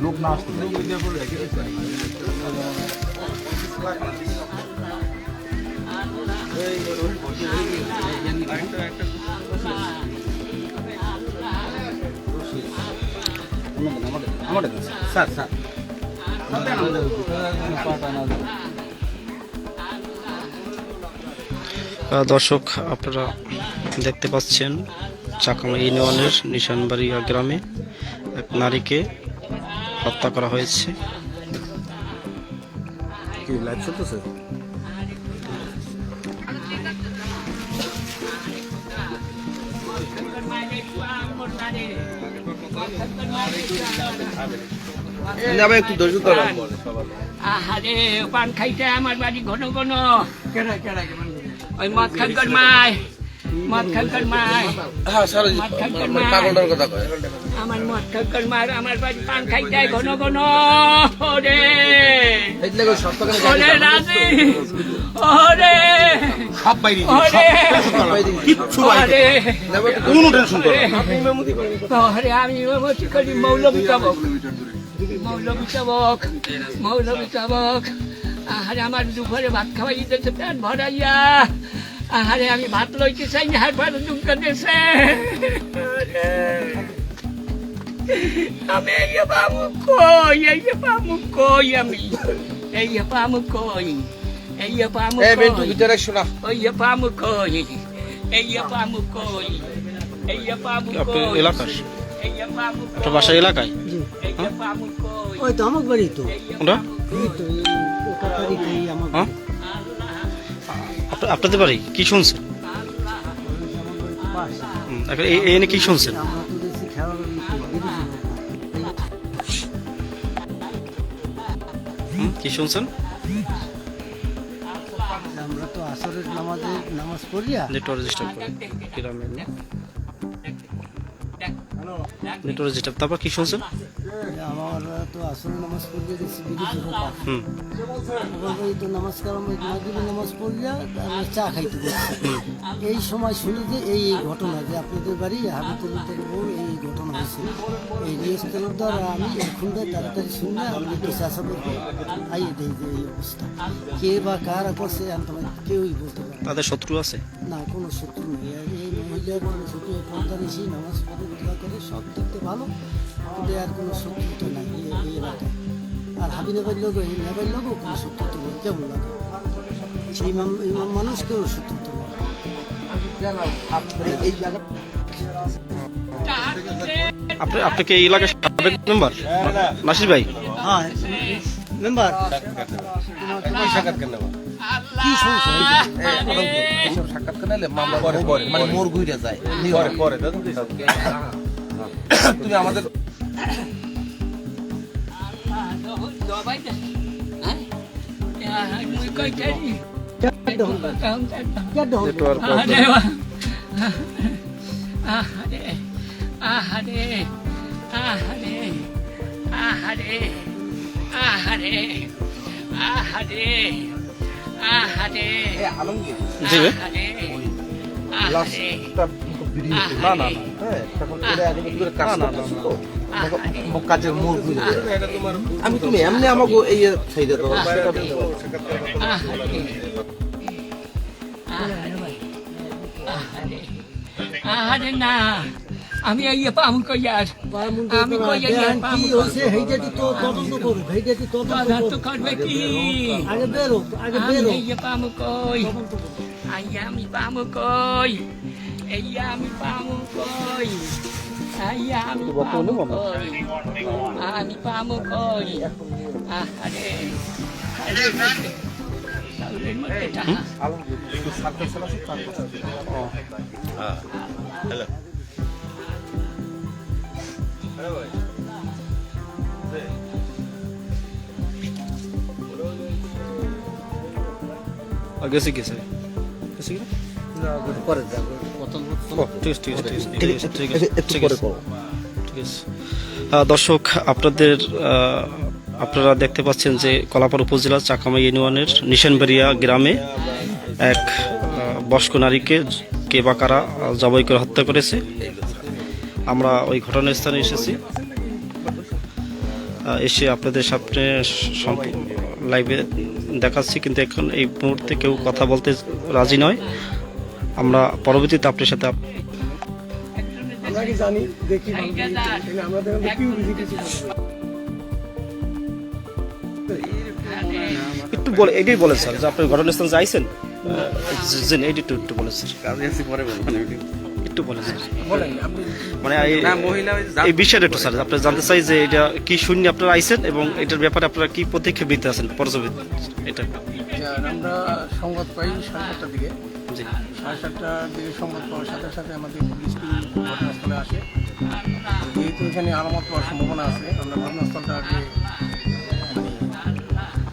লোক না আসতে দর্শক আপনারা দেখতে পাচ্ছেন চাকামা ইউনিয়নের নিশানবাড়িয়া গ্রামে এক নারীকে হত্যা করা হয়েছে। আরে পান খাইতে আমার বাড়ি ঘন ঘন ওই মদ খানকার মায় মদ খানকার মায় আমার মদ খানকার মায় আমার বাড়ি পান খাইতে ঘন ঘন ওরে ওরে রাজি ওরে সব বাইরে কিচ্ছু বাইরে কোনো টেনশন করো ওরে আমি মেমতি করি মৌলভী চাবক মৌলভী চাবক আরে আমার দুপুরে ভাত খাওয়াই দিতেছে পেট ভরাইয়া আরে আমি ভাত লইতে চাই না পরে দুঃখ দিয়েছে আমি এই বাবু কই আমি এই পামু কই শোনা ওই পামু কই এই পামু কই এলাকার আপনার বাসার এলাকায় ওই তো আমার বাড়ি তো আপনাদের বাড়ি কি শুনছেন? এনে কি শুনছেন? কি শুনছেন? আমরা তো আসরের নামাজ পড়িয়া নেটওয়ার্ক ডিস্টার্ব করে নেটওয়ার্ক ডিস্টার্ব। তারপর কি শুনছেন? আমরা তো আসরের নামাজ পড়িয়া গেছি তো নামাজ কালাম মাগরিবের নামাজ পড়িয়া আমরা চা খাইতে গেছি। এই সময় শুনি যে এই ঘটনা যে আপনাদের বাড়ি হাবিবুল্লাহ বউ এই ঘটনা হয়েছে। এই নিউজ দ্বারা আমি এখন তাড়াতাড়ি শুনে আমি একটু চাষা করবো আইয়ে দিই যে এই অবস্থা কে বা কারা করছে কেউই বলতে পারে। তাদের শত্রু আছে না, কোনো শত্রু নেই। এই মহিলার কোনো শত্রু পর্দা নিয়েছি নামাজ পড়ে রোজা করে সব দেখতে ভালো, কিন্তু আর কোনো শত্রু তো নাই এই এলাকায়। আর হাবিনগর লোক এই নেবের লোকও কোনো শত্রু তো নেই, কেমন লাগে সেই মানুষকেও শত্রু তো নেই। এই জায়গা আপনাকে এই এলাকার সাবেক মেম্বার নাসির ভাই? হ্যাঁ মেম্বার। কি সাক্ষাৎকার নিলে মামলা পরে মানে মোর ঘুরে যায় পরে তুমি আমাদের কাজের মোড় ঘুরে আমি তুমি এমনি আমাকে এই সাইডে তো আরে না আমি এই পামু কইয়ার আমি কইয়ার পামু হইছে হেইটাটি তো তদন্ত করব হেইটাটি তদন্ত করবে কি আগে বেরো এই পামু কই আমি পামু কই এই আমি পামু কই আমি পামু কই আরে গেছে গেছে পরে দর্শক আপনাদের আপনারা দেখতে পাচ্ছেন যে কলাপাড়া উপজেলার চাকামাই ইউনিয়নের নিশানবাড়িয়া গ্রামে এক বয়স্ক নারীকে কে বা কারা জবাই করে হত্যা করেছে। আমরা ওই ঘটনাস্থানে এসেছি, এসে আপনাদের সামনে লাইভে দেখাচ্ছি, কিন্তু এখন এই মুহূর্তে কেউ কথা বলতে রাজি নয়। আমরা পরবর্তীতে আপনার সাথে জানি দেখি আমাদের একটু বলে এটাই বলেন স্যার যে আপনি ঘটনাস্থলে যাইছেন, একটু বলেন স্যার, একটু বলেন স্যার, মানে এই বিষয়টা একটু স্যার আপনার জানতে চাই যে এটা কি শূন্য আপনারা আইছেন এবং এটার ব্যাপারে আপনারা কি পদক্ষেপ নিতে আছেন পর্যবেক্ষণ। এটা আমরা সংবাদ পাই 7:30টার দিকে, 7:30টার দিকে সংবাদ পাওয়ার সাথে সাথে আমাদের পুলিশ ঘটনাস্থলে আসে। যেহেতু এখানে আলামত পাওয়ার সম্ভাবনা আছে, আমরা ঘটনাস্থলটাকে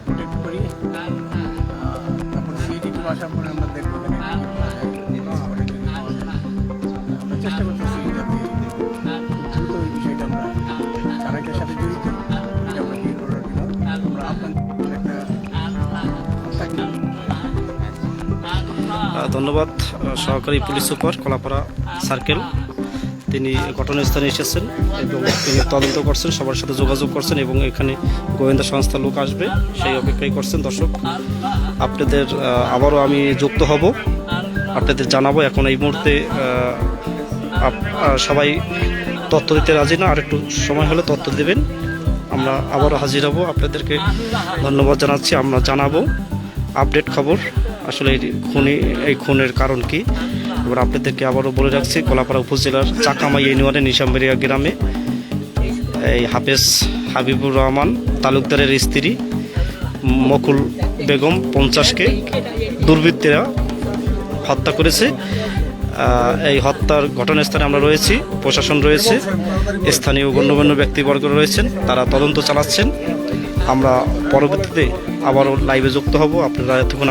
প্রোটেক্ট করি। তারপর সিআইডি টিম আসার পরে আমরা দেখবো আমরা চেষ্টা করতেছি যাতে দ্রুত ওই বিষয়টা আমরা চারাকের সাথে জড়িত এটা আমরা বিয়ে করার জন্য আমরা আপনাদের একটা ধন্যবাদ সহকারী পুলিশ সুপার কলাপাড়া সার্কেল, তিনি ঘটনাস্থানে এসেছেন এবং তিনি তদন্ত করছেন, সবার সাথে যোগাযোগ করছেন এবং এখানে গোয়েন্দা সংস্থার লোক আসবে সেই অপেক্ষাই করছেন। দর্শক, আপনাদের আবারও আমি যুক্ত হব, আপনাদের জানাবো। এখন এই মুহূর্তে সবাই তথ্য দিতে রাজি না, আর একটু সময় হলে তথ্য দেবেন, আমরা আবারও হাজির হব। আপনাদেরকে ধন্যবাদ জানাচ্ছি। আমরা জানাবো আপডেট খবর, আসলে এই খুনের কারণ কি। এবার আপনাদেরকে আবারও বলে রাখছি, কলাপাড়া উপজেলার চাকামাই ইউনিয়নের নিশানবাড়িয়া গ্রামে এই হাবিবুর রহমান তালুকদারের স্ত্রী মকুল বেগম 50কে দুর্বৃত্তরা হত্যা করেছে। এই হত্যার ঘটনাস্থানে আমরা রয়েছি, প্রশাসন রয়েছে, স্থানীয় গণ্যমান্য ব্যক্তিবর্গ রয়েছেন, তারা তদন্ত চালাচ্ছেন। আমরা পরবর্তীতে আবারও লাইভে যুক্ত হব। আপনারা এতক্ষণ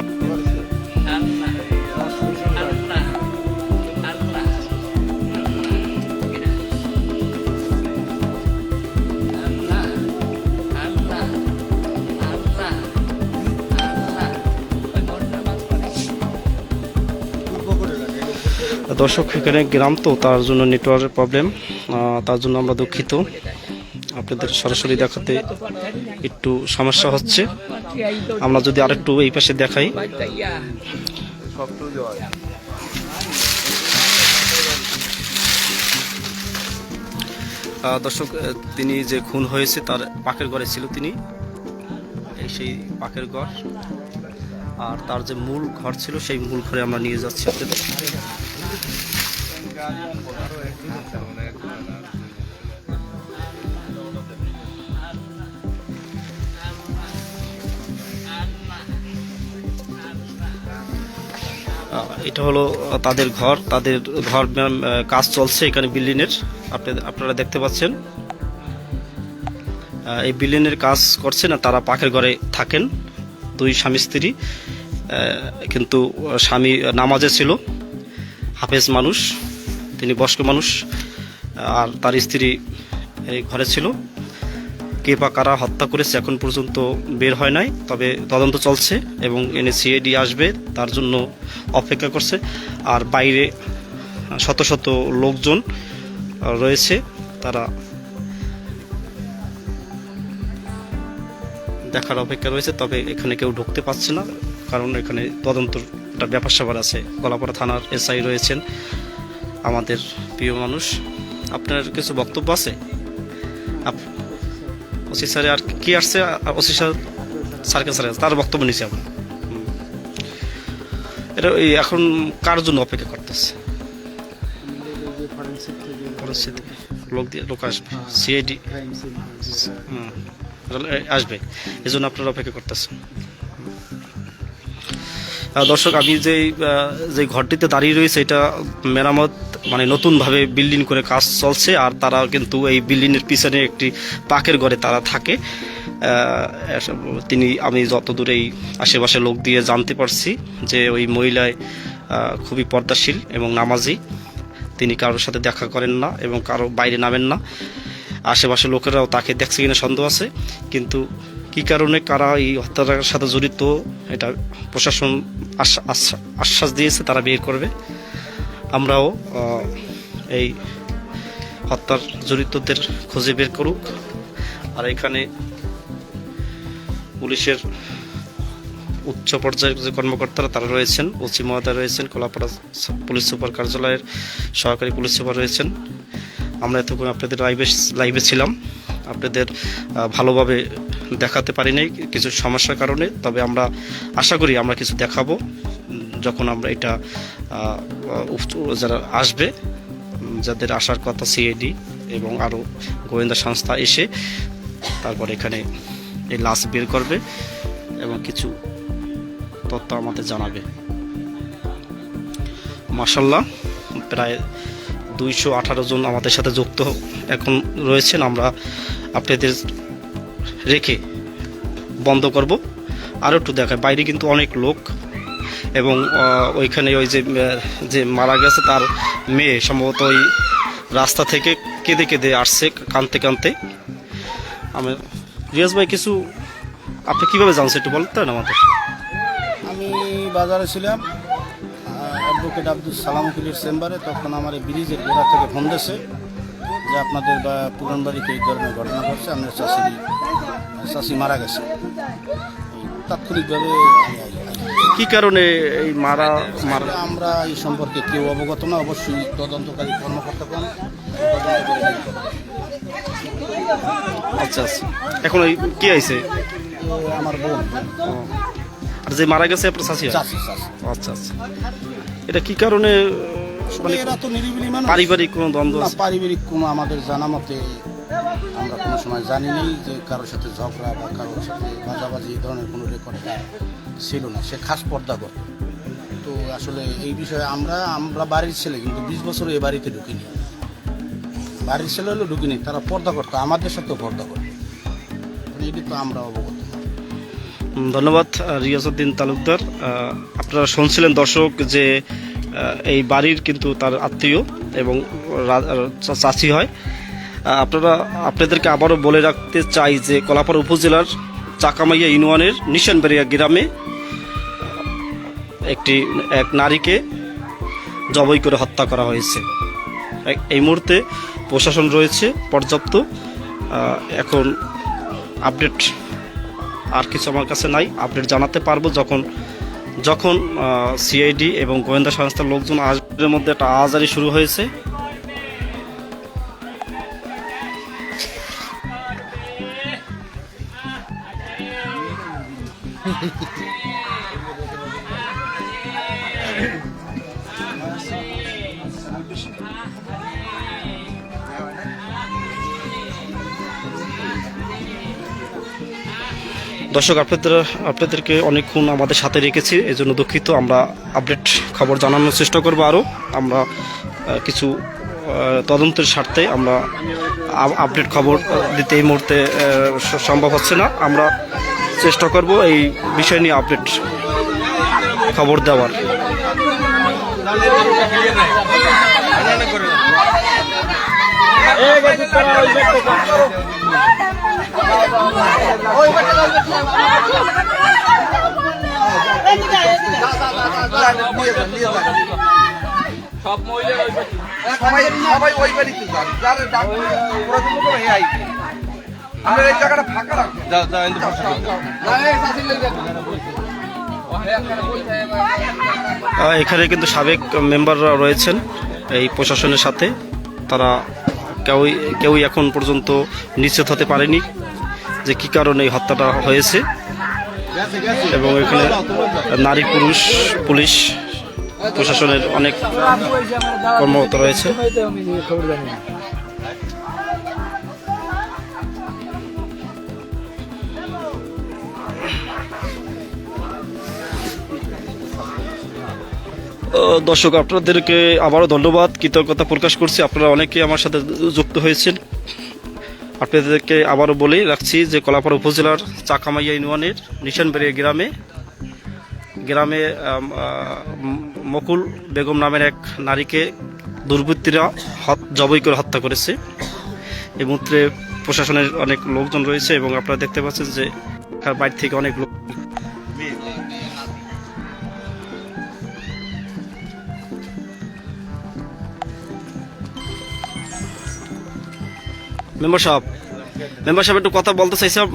দর্শক, এখানে গ্রাম তো তার জন্য নেটওয়ার্কের প্রবলেম, তার জন্য আমরা দুঃখিত। আপনাদের সরাসরি দেখাতে একটু সমস্যা হচ্ছে। আমরা যদি আরেকটু এই পাশে দেখাই, দর্শক, তিনি যে খুন হয়েছে তার পাকের ঘরে ছিল, তিনি সেই পাকের ঘর, আর তার যে মূল ঘর ছিল সেই মূল ঘরে আমরা নিয়ে যাচ্ছি আপনাদের। এটা হলো তাদের ঘর, কাজ চলছে এখানে বিল্ডিংয়ের, আপনারা দেখতে পাচ্ছেন। এই বিল্ডিংয়ের কাজ করছে না, তারা পাকের ঘরে থাকেন, দুই স্বামী স্ত্রী। কিন্তু স্বামী নামাজে ছিল, হাফেজ মানুষ, তিনি বয়স্ক মানুষ, আর তার স্ত্রী এই ঘরে ছিল। কে বা কারা হত্যা করেছে এখন পর্যন্ত বের হয় নাই, তবে তদন্ত চলছে এবং সিআইডি আসবে, তার জন্য অপেক্ষা করছে। আর বাইরে শত শত লোকজন রয়েছে, তারা দেখার অপেক্ষা রয়েছে, তবে এখানে কেউ ঢুকতে পারছে না, কারণ এখানে তদন্তটা ব্যাপার স্যাপার আছে। কলাপাড়া থানার এসআই রয়েছেন, আমাদের প্রিয় মানুষ। আপনার কিছু বক্তব্য আছে? ওসি স্যার আর কি আসছে? ওসি স্যার সার্কেল স্যার তার বক্তব্য নিচ্ছি আমরা। এটা এখন কার জন্য অপেক্ষা করতেছে? লোক আসবে, সিআইডি আসবে, এই জন্য আপনারা অপেক্ষা করতেছেন। দর্শক, আমি যে ঘরটিতে দাঁড়িয়ে রয়েছে এটা মেরামত, মানে নতুনভাবে বিল্ডিং করে কাজ চলছে, আর তারা কিন্তু এই বিল্ডিংয়ের পিছনে একটি পাকের ঘরে তারা থাকে। আমি যতদূর এই আশেপাশে লোক দিয়ে জানতে পারছি যে ওই মহিলায় খুবই পর্দাশীল এবং নামাজি, তিনি কারোর সাথে দেখা করেন না এবং কারো বাইরে নামেন না। আশেপাশের লোকেরাও তাকে দেখছে কিনা সন্দেহ আছে, কিন্তু কী কারণে কারা এই হত্যার সাথে জড়িত এটা প্রশাসন আশ্বাস দিয়েছে তারা বের করবে। আমরাও এই হত্যার জড়িতদের খুঁজে বের করুক। আর এখানে পুলিশের উচ্চ পর্যায়ের যে কর্মকর্তারা তারা রয়েছেন, ওসি মহোদয় রয়েছেন, কলাপাড়া পুলিশ সুপার কার্যালয়ের সহকারী পুলিশ সুপার রয়েছেন। আমরা এতক্ষণ আপনাদের লাইভে ছিলাম, আপনাদের ভালোভাবে দেখাতে পারি নাই কিছু সমস্যার কারণে, তবে আমরা আশা করি আমরা কিছু দেখাবো যখন আমরা এটা যারা আসবে, যাদের আসার কথা সিআইডি এবং আরও গোয়েন্দা সংস্থা এসে তারপর এখানে এই লাশ বের করবে এবং কিছু তথ্য আমাদের জানাবে। মাশাআল্লাহ প্রায় 218 জন আমাদের সাথে যুক্ত এখন রয়েছেন। আমরা আপনাদের রেখে বন্ধ করব, আরও একটু দেখায় বাইরে কিন্তু অনেক লোক, এবং ওইখানে ওই যে মারা গেছে তার মেয়ে সম্ভবত ওই রাস্তা থেকে কেঁদে কেঁদে আসছে, কাঁদতে কাঁদতে। আমি রিয়াজ ভাই, কিছু আপনি কীভাবে জানছেন একটু বলতেন আমাদের? আমি বাজারে ছিলাম, অ্যাডভোকেট আব্দুল সালাম উকিলের চেম্বারে, তখন আমার এই ব্রিজের গোড়া থেকে ফোন দিয়েছে যে আপনাদের পুরান বাড়িতে এই ধরনের ঘটনা ঘটছে, আপনার চাষি মারা গেছে। তাৎক্ষণিকভাবে কি কারণে এই মারা আমরা এই সম্পর্কে কেউ অবগত না, অবশ্যই তদন্তকারী কর্মকর্তাগণ। আচ্ছা আচ্ছা, এখন ওই কি আইছে? আমার বোন। আর যে মারা গেছে আপনার চাচি? আচ্ছা আচ্ছা, এটা কি কারণে? মানে এরা তো নিরিবিলি মানুষ, পারিবারিক কোনো দ্বন্দ্ব? পারিবারিক কোনো আমাদের জানা মতে আমরা কোনো সময় জানি নেই যে কারোর সাথে ঝগড়া বা কারোর সাথে বাজাবাজি এই ধরনের কোনো রেকর্ডটা ছিল না। সে খাস পর্দা করে। তো আসলে এই বিষয়ে আমরা বাড়ির ছেলে, কিন্তু 20 বছর এই বাড়িতে ঢুকিনি। বাড়ির ছেলে হলেও ঢুকিনি, তারা পর্দা করতো, আমাদের সাথেও পর্দা করে। এটি তো আমরা অবগত। ধন্যবাদ রিয়াজউদ্দিন তালুকদার। আপনারা শুনছিলেন দর্শক যে এই বাড়ির কিন্তু তার আত্মীয় এবং চাচি হয়। আপনাদেরকে আবারও বলে রাখতে চাই যে কলাপাড়া উপজেলার চাকামাইয়া ইউনিয়নের নিশানবাড়িয়া গ্রামে এক নারীকে জবাই করে হত্যা করা হয়েছে। এই মুহূর্তে প্রশাসন রয়েছে পর্যাপ্ত। এখন আপডেট আর কিছু আমার কাছে নাই, আপডেট জানাতে পারবো যখন সিআইডি এবং গোয়েন্দা সংস্থার লোকজন আসবে। মধ্যে একটা আহাজারি শুরু হয়েছে। দর্শক, আপনাদেরকে অনেকক্ষণ আমাদের সাথে রেখেছি, এই জন্য দুঃখিত। আমরা আপডেট খবর জানানোর চেষ্টা করবো। আরও আমরা কিছু তদন্তের স্বার্থে আমরা আপডেট খবর দিতে এই মুহূর্তে সম্ভব হচ্ছে না। আমরা চেষ্টা করব এই বিষয় নিয়ে আপডেট খবর দেওয়ার। সবাই ওই বাড়িতে যান, যার আমরা এই জায়গাটা ফাঁকা রাখবো। এখানে কিন্তু সাবেক মেম্বাররা রয়েছেন এই প্রশাসনের সাথে। তারা কেউই এখন পর্যন্ত নিশ্চিত হতে পারেনি যে কী কারণে এই হত্যাটা হয়েছে, এবং এখানে নারী পুরুষ পুলিশ প্রশাসনের অনেক কর্মকর্তা রয়েছে। দর্শক, আপনাদেরকে আবারও ধন্যবাদ, কৃতজ্ঞতা প্রকাশ করছি। আপনারা অনেকেই আমার সাথে যুক্ত হয়েছেন। আপনাদেরকে আবারও বলে রাখছি যে কলাপাড়া উপজেলার চাকামাইয়া ইউনিয়নের নিশানবাড়িয়া গ্রামে মকুল বেগম নামের এক নারীকে দুর্বৃত্তরা জবাই করে হত্যা করেছে। এই মুহূর্তে প্রশাসনের অনেক লোকজন রয়েছে এবং আপনারা দেখতে পাচ্ছেন যে বাইরে থেকে অনেক লোক। মেম্বার সাহেব একটু কথা বলতে চাইছিলাম।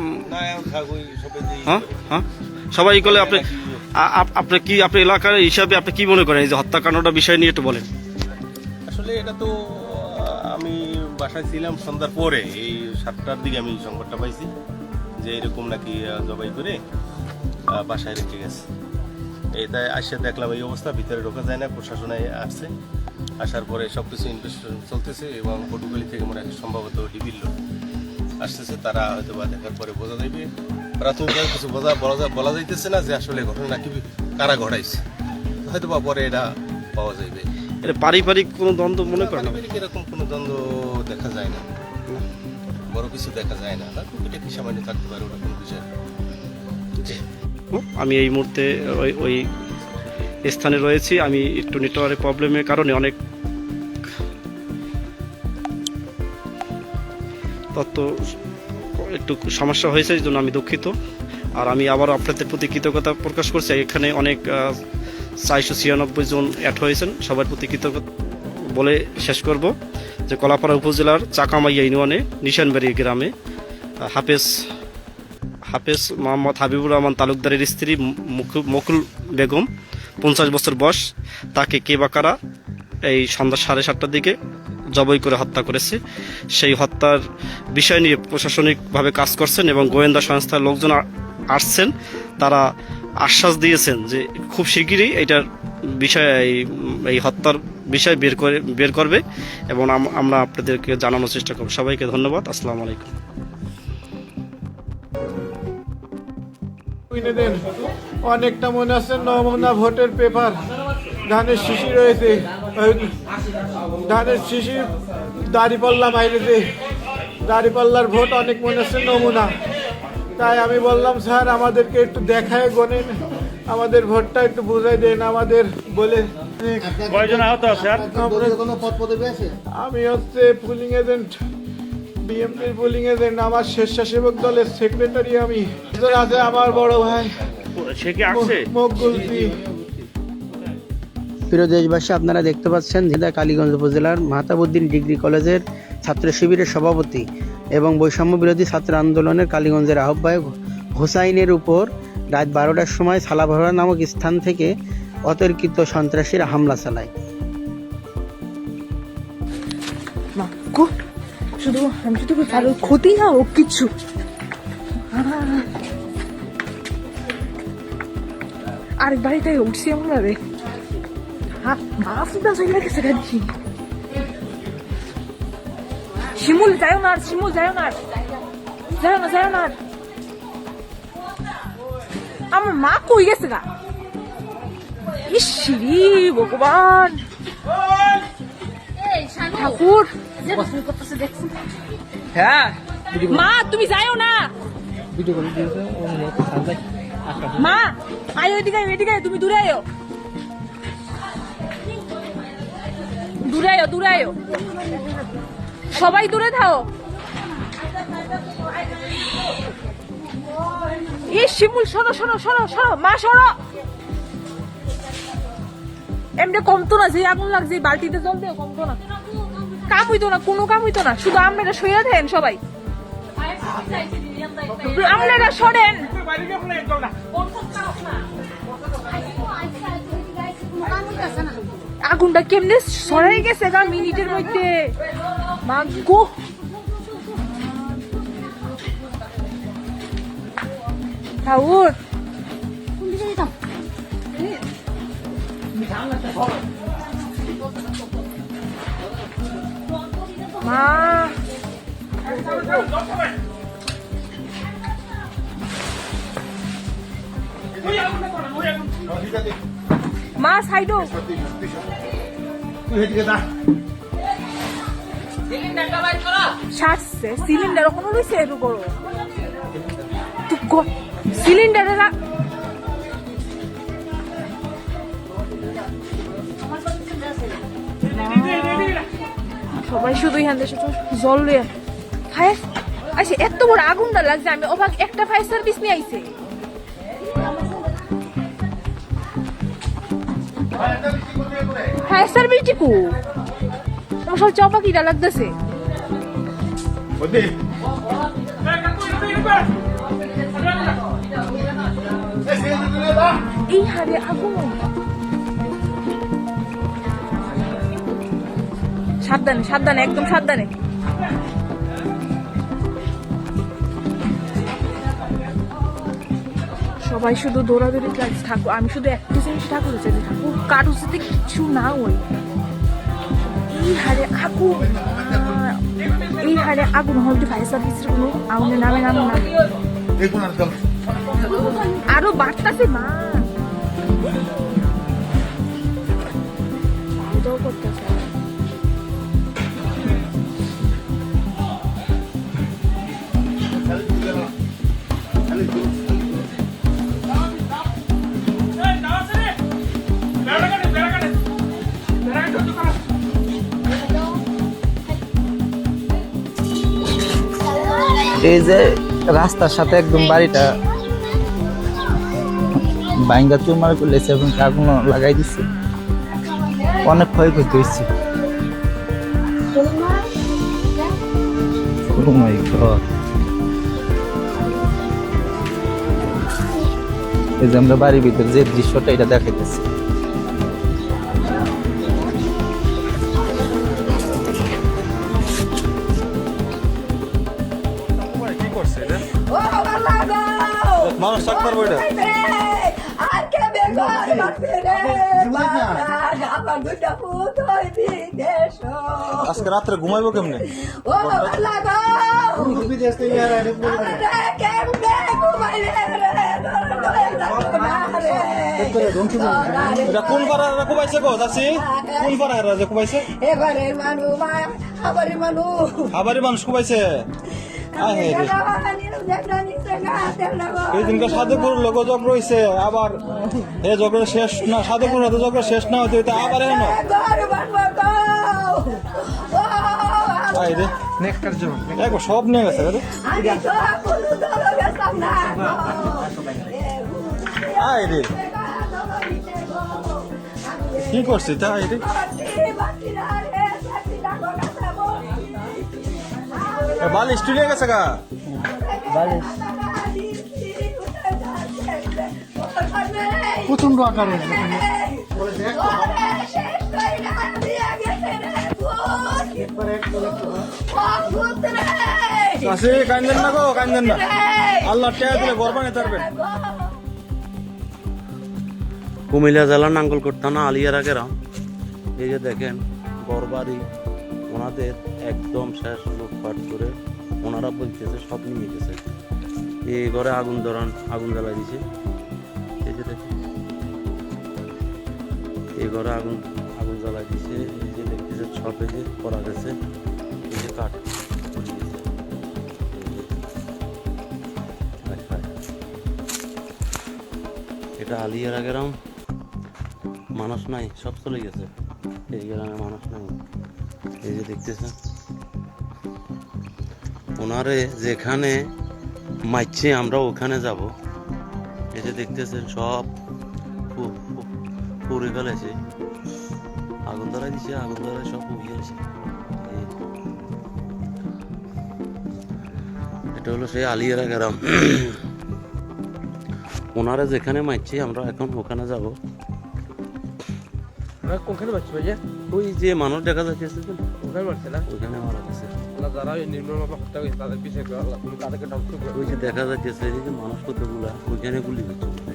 হ্যাঁ হ্যাঁ সবাই করলে আপনি আপনি কি আপনার এলাকার হিসাবে আপনি কি মনে করেন এই যে হত্যাকাণ্ডটা বিষয় নিয়ে একটু বলেন। আসলে এটা তো আমি বাসায় ছিলাম সন্ধ্যার পরে, এই 7টার দিকে আমি সংবাদটা পাইছি যে এরকম নাকি জবাই করে বাসায় রেখে গেছে। তাই আসে দেখলাম এই অবস্থা, ভিতরে ঢোকা যায় না। প্রশাসনে আসছে, আসার পরে সব কিছু ইনভেস্টিগেশন চলতেছে এবং পটুয়াখালী থেকে মনে হয় সম্ভবত ডিবির লোক আসতেছে, তারা হয়তো বা দেখার পরে বোঝা যাবে। প্রাথমিকভাবে কিছু বলা যাইতেছে না যে আসলে ঘটনা কি কারা ঘটাইছে, হয়তো বা পরে এটা পাওয়া যাবে। এটা পারিবারিক কোনো দ্বন্দ্ব মনে করেন? পারিবারিক এরকম কোনো দ্বন্দ্ব দেখা যায় না, বড় কিছু দেখা যায় না। এটা কি সামান্য থাকতে পারে, ওটা কোনো বিষয় না। আমি এই মুহূর্তে ওই স্থানে রয়েছি। আমি একটু নেটওয়ার্কের প্রবলেমের কারণে অনেক তথ্য একটু সমস্যা হয়েছে, এই জন্য আমি দুঃখিত। আর আমি আবারও আপনাদের প্রতি কৃতজ্ঞতা প্রকাশ করছি। এখানে অনেক 496 জন অ্যাড হয়েছেন, সবার প্রতি কৃতজ্ঞতা বলে শেষ করব যে কলাপাড়া উপজেলার চাকামাইয়া ইউনিয়নে নিশানবাড়ি গ্রামে হাফেজ মোহাম্মদ হাবিবুর রহমান তালুকদারের স্ত্রী মকুল বেগম 50 বছর বয়স, তাকে কে বা কারা এই সন্ধ্যা 7:30টার দিকে জবাই করে হত্যা করেছে। সেই হত্যার বিষয় নিয়ে প্রশাসনিকভাবে কাজ করছেন এবং গোয়েন্দা সংস্থার লোকজন আসছেন। তারা আশ্বাস দিয়েছেন যে খুব শিগগিরই এটার বিষয় এই হত্যার বিষয় বের করবে এবং আমরা আপনাদেরকে জানানোর চেষ্টা করব। সবাইকে ধন্যবাদ। আসসালামু আলাইকুম। অনেকটা মনে আছে নমুনা ভোটের পেপার, ধানের শিশি রয়েছে, ধানের শিশি দাঁড়িপাল্লা বাইরেছে, দাঁড়িপাল্লার ভোট অনেক মনে আছে নমুনা। তাই আমি বললাম স্যার আমাদেরকে একটু দেখায় গণেন, আমাদের ভোটটা একটু বুঝাই দেন আমাদের বলে। আমি হচ্ছে পুলিং এজেন্ট, বিএমপির পুলিং এজেন্ট। আমার স্বেচ্ছাসেবক দলের সেক্রেটারি আমি। আছে আমার বড় ভাই মকবুলজি। প্রিয় দেশবাসী, আপনারা দেখতে পাচ্ছেন ঝিনাইদহ কালীগঞ্জ উপজেলার মাহতাবউদ্দিন ডিগ্রি কলেজের ছাত্র শিবিরের সভাপতি এবং বৈষম্য বিরোধী ছাত্র আন্দোলনের কালীগঞ্জের আহ্বায়ক হোসাইনের উপর রাত 12টার সময় সালাভরা নামক স্থান থেকে অতর্কিত সন্ত্রাসীরা হামলা চালায়। শুধু আমি শুধু কারো ক্ষতি না ও কিছু। আরেক বাড়িতে উঠছি আমরা রে, মাছটা চলে গেছে গাড়ি। শিমুল যাও না, শিমুল যাও না, যাও না, যাও না। আমার মা কই গেছে গা? ইসরি ভগবান ঠাকুর। হ্যাঁ মা তুমি যাও না, মা আয় ওইদিকে, ওইদিকে তুমি দূরে আয়ো, দূরে আয়ো, দূরে আয়ো, সবাই দূরে থাও। এই শিমুল শোনো, শোনো, শোনো, শোনো, মা শোনো। এমনি কমতো না, যে আগুন লাগছে বালতিতে জল দেও, কমতো না, কাম হইতো না, কোনো কাম হইতো না। শুধু আপনারা সইয়া দেন সবাই, আপনারা সরেন। আগুনটা কেমনে সরাই গেছে গা মিনিটের মধ্যে। মাগো ঠাকুর, মা মা সাইডো সারছে সিলিন্ডার ওখানে রয়েছে, এর উপর সিলিন্ডারে সবাই শুধু এখান থেকে জল আচ্ছা এত বড় আগুনটা লাগছে, আমি অবাক, একটা ফায়ার সার্ভিস নিয়ে আইছে। ফায়ার সার্ভিস টিকু আমার সব চপাকিটা লাগতেছে। এই হারে আগুন, সাবধানে সাবধানে, একদম সাবধানে। সবাই শুধু দৌড়াদৌড়ি লাগছে, থাকো আমি শুধু একটা জিনিস ঠাকুর চাইছি, ঠাকুর কারোর সাথে কিছু না ওই। এই হারে আগুন, এই হারে আগুন হলতে ফায়ার সার্ভিসের কোনো আগুনে নামে নামে নামে আরো বাড়তাছে মা, করতেছে। এই যে রাস্তার সাথে একদম বাড়িটা বাইঙ্গা চুরমার করলেছে এবং আগুন লাগাই দিচ্ছে, অনেক ক্ষয়ক্ষতি হয়েছে। Oh my God! এই যে আমরা বাড়ির ভিতরে যে দৃশ্যটা এটা দেখাইতেছি, মানুষ থাকতে পারবো এটা। আজকে রাত্রে ঘুমাইবো কেমনে? এটা কোন পাড়া কুবাইছে গো দাসি? কোন পাড়া যে কুবাইছে? আবারই মানুষ কুবাইছে। এই দিনকে সাধুপুর লোক জগ রয়েছে, আবার এ জগের শেষ না, সাধুপুর জগের শেষ না হতে হইতে আবার এনো সব নিয়ে গেছে রে। আয় রে কি করছি তাই রে, বালিশ তুলে গেছে গা, বালিশ প্রচন্ড আকার হয়েছে। কান্দেন না গো, কান্দেন না, আল্লাহ টেয়া দিলে ঘর বানিয়ে পারবেন। কুমিল্লা জেলার নাঙ্গলকোট থানা আলিয়ারা গ্রাম। এই যে দেখেন ঘরবাড়ি ওনাদের একদম শেষ, লুটপাট করে ওনারা বলতেছে সব নিয়ে গেছে। এই ঘরে আগুন জ্বালাই দিছে। এই যে দেখেন এই ঘরে আগুন জ্বালাই দিছে। এই যে দেখতেছে সব এই যে করা গেছে, এই যে কাঠ এটা আলিয়ারা গ্রাম, মানুষ নাই, সব চলে গেছে। এই গ্রামে মানুষ নাই। এই যে দেখতেছেন ওনারে যেখানে মাইছে আমরা ওখানে যাব। এই যে দেখতেছেন সব পুড়ে ফেলেছে, আগুন ধরাই দিছে, আগুন ধরাই সব উড়িয়ে গেছে। এটা হলো সেই আলিয়ারা গ্রাম। ওনারা যেখানে মারছে আমরা এখন ওখানে যাব। কোনখানে মারছে ভাইয়া? ওই যে মানুষ দেখা যাচ্ছে ওখানে মারছে না, ওইখানে মারা গেছে। যারা নির্মমভাবে হত্যা করেছে তাদের পিছিয়ে তাদেরকে ধ্বংস করে। ওই যে দেখা যাচ্ছে এই যে মানুষ কতগুলা ওইখানে গুলি করছে।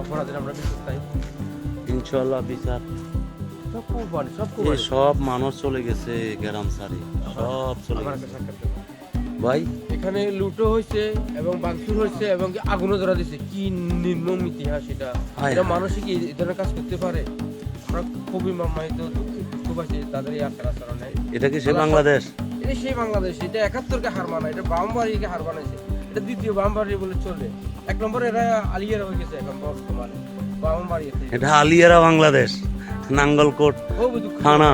অপরাধের আমরা বিচার চাই, ইনশাআল্লাহ বিচার। সব মানুষ চলে গেছে গ্রাম ছাড়ি, সব চলে গেছে ভাই। এখানে লুটো হয়েছে এবং ভাঙচুর হয়েছে এবং আগুনও ধরা দিয়েছে। কি নির্মম ইতিহাস এটা! এটা মানুষই কি এই ধরনের কাজ করতে পারে? আমরা খুবই মামায়িত দুঃখ পাচ্ছি তাদের এই আচরণে। এটা কি সে বাংলাদেশ? এটা সেই বাংলাদেশ। এটা 71কে হার মানা, এটা বামবাড়িকে হার বানাইছে। এটা দ্বিতীয় বামবাড়ি বলে চলে। এক নম্বরে এরা আলিয়ারা হয়ে গেছে এখন বর্তমানে বামবাড়ি। এটা আলিয়ারা বাংলাদেশ, নাঙ্গলকোট থানা।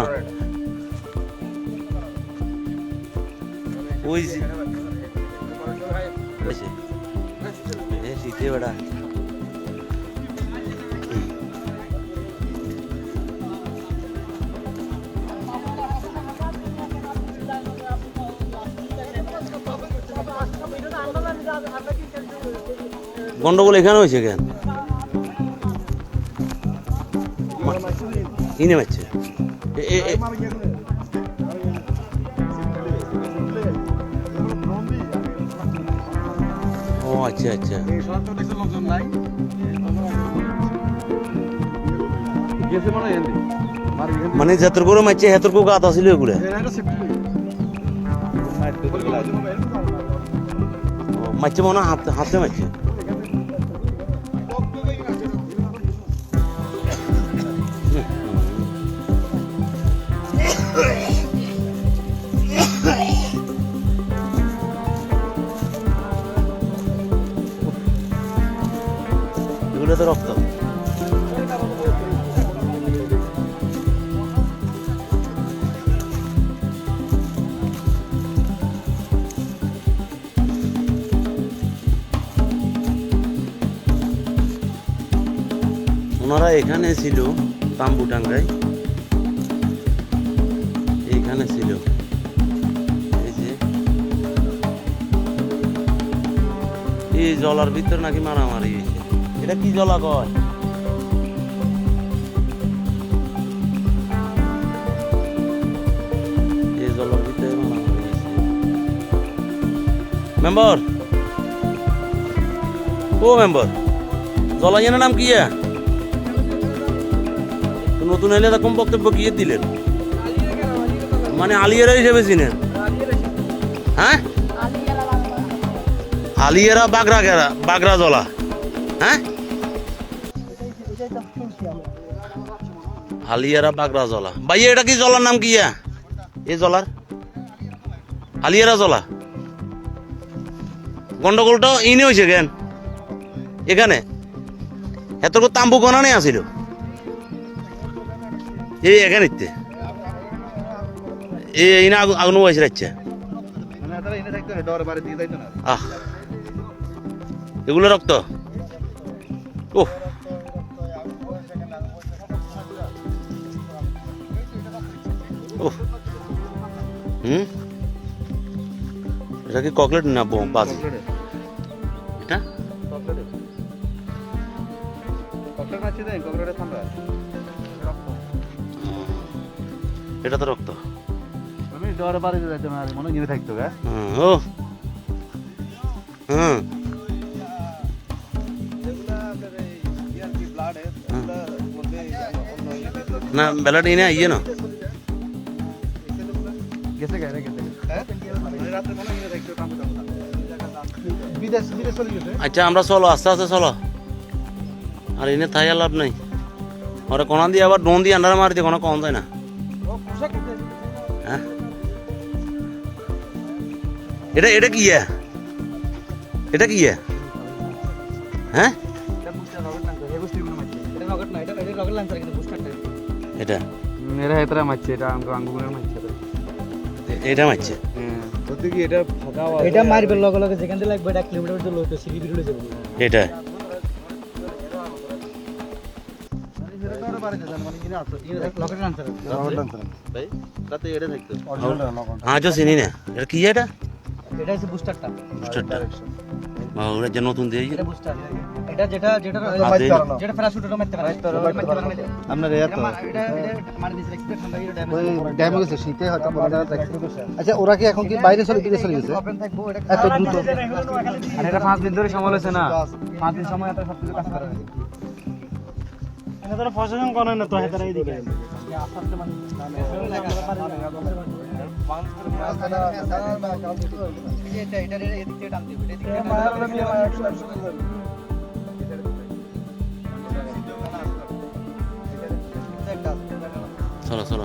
বুঝছি শীতে বেড়া গন্ডগোল এখানে হয়েছে কেন ইনে মারছে ও আচ্ছা আচ্ছা মানে যাত্রা করে মারছে হেতর কো গাত আসিল এগুলা মারছে মনে হাতে হাতে মারছে এগুলো তো রক্ত ওনারা এখানে ছিল তাম্বুটাঙ্গায় এইখানে ছিল এই যে এই জলার ভিতর নাকি মারামারি হয়েছে এটা কি জলা কয় এই জলার ভিতরে মারামারি হয়েছে মেম্বার ও মেম্বার জলাইয়ের নাম কি নতুন এলে এরকম বক্তব্য কি দিলেন মানে আলিয়ারা হিসেবে চিনেন হ্যাঁ আলিয়ারা বাগরা জলা হ্যাঁ আলিয়ারা বাগরা জলা ভাইয়া এটা কি জলার নাম কি এই জলার আলিয়ারা জলা গন্ডগোলটা ইনে হয়েছে কেন এখানে এত তাম্বু গনানে আসিল এই এখানে এই না আগুন বয়স রাখছে আহ এগুলো রক্ত ও এটা কি চকলেট না বাজি এটা এটা তো রক্ত আমি ডরে বাড়িতে যাইতে না মনে গিয়ে থাকতো গা ও হুম না বেলাটা এনে আইয়ে না গেছে গায়রে গেছে হ্যাঁ রাতে মনে গিয়ে থাকতো কাম বিদেশ চলে গেছে আচ্ছা আমরা চলো আস্তে আস্তে চলো আর এনে থাই লাভ নাই ওরা কোনা দিয়ে আবার ডোন দিয়ে আন্ডার মারি দিয়ে কোনো কম যায় না হ্যাঁ এটা কি এটা কি হ্যাঁ এটা মেরা হেতরা মারছে এটা আঙ্গুলের মারছে এটা মারছে সত্যি কি এটা ফাঁকা এটা মারবে লগে লগে যেখান থেকে লাগবে এটা কিলোমিটার দূর লইতো সিঁড়ি বিরুলে যাবে এটা হ্যাঁ তো চিনি না এটা কি এটা এটা হচ্ছে বুস্টারটা ওরা যে নতুন দিয়ে এটা বুস্টার এটা যেটা যেটা প্যারাশুটটা মারতে পারে আপনার এটা মার দিছে এক্সপেক্ট ঠান্ডা এটা ড্যামেজ হয়েছে শীতে হয়তো আচ্ছা ওরা কি এখন কি বাইরে চলে বিদেশে চলে গেছে এত দ্রুত আর এটা 5 দিন ধরে সময় হয়েছে না 5 দিন সময় এত সব কিছু কাজ করা হয়েছে এদের প্রশাসন করে না তো হেতারা এইদিকে চলো চলো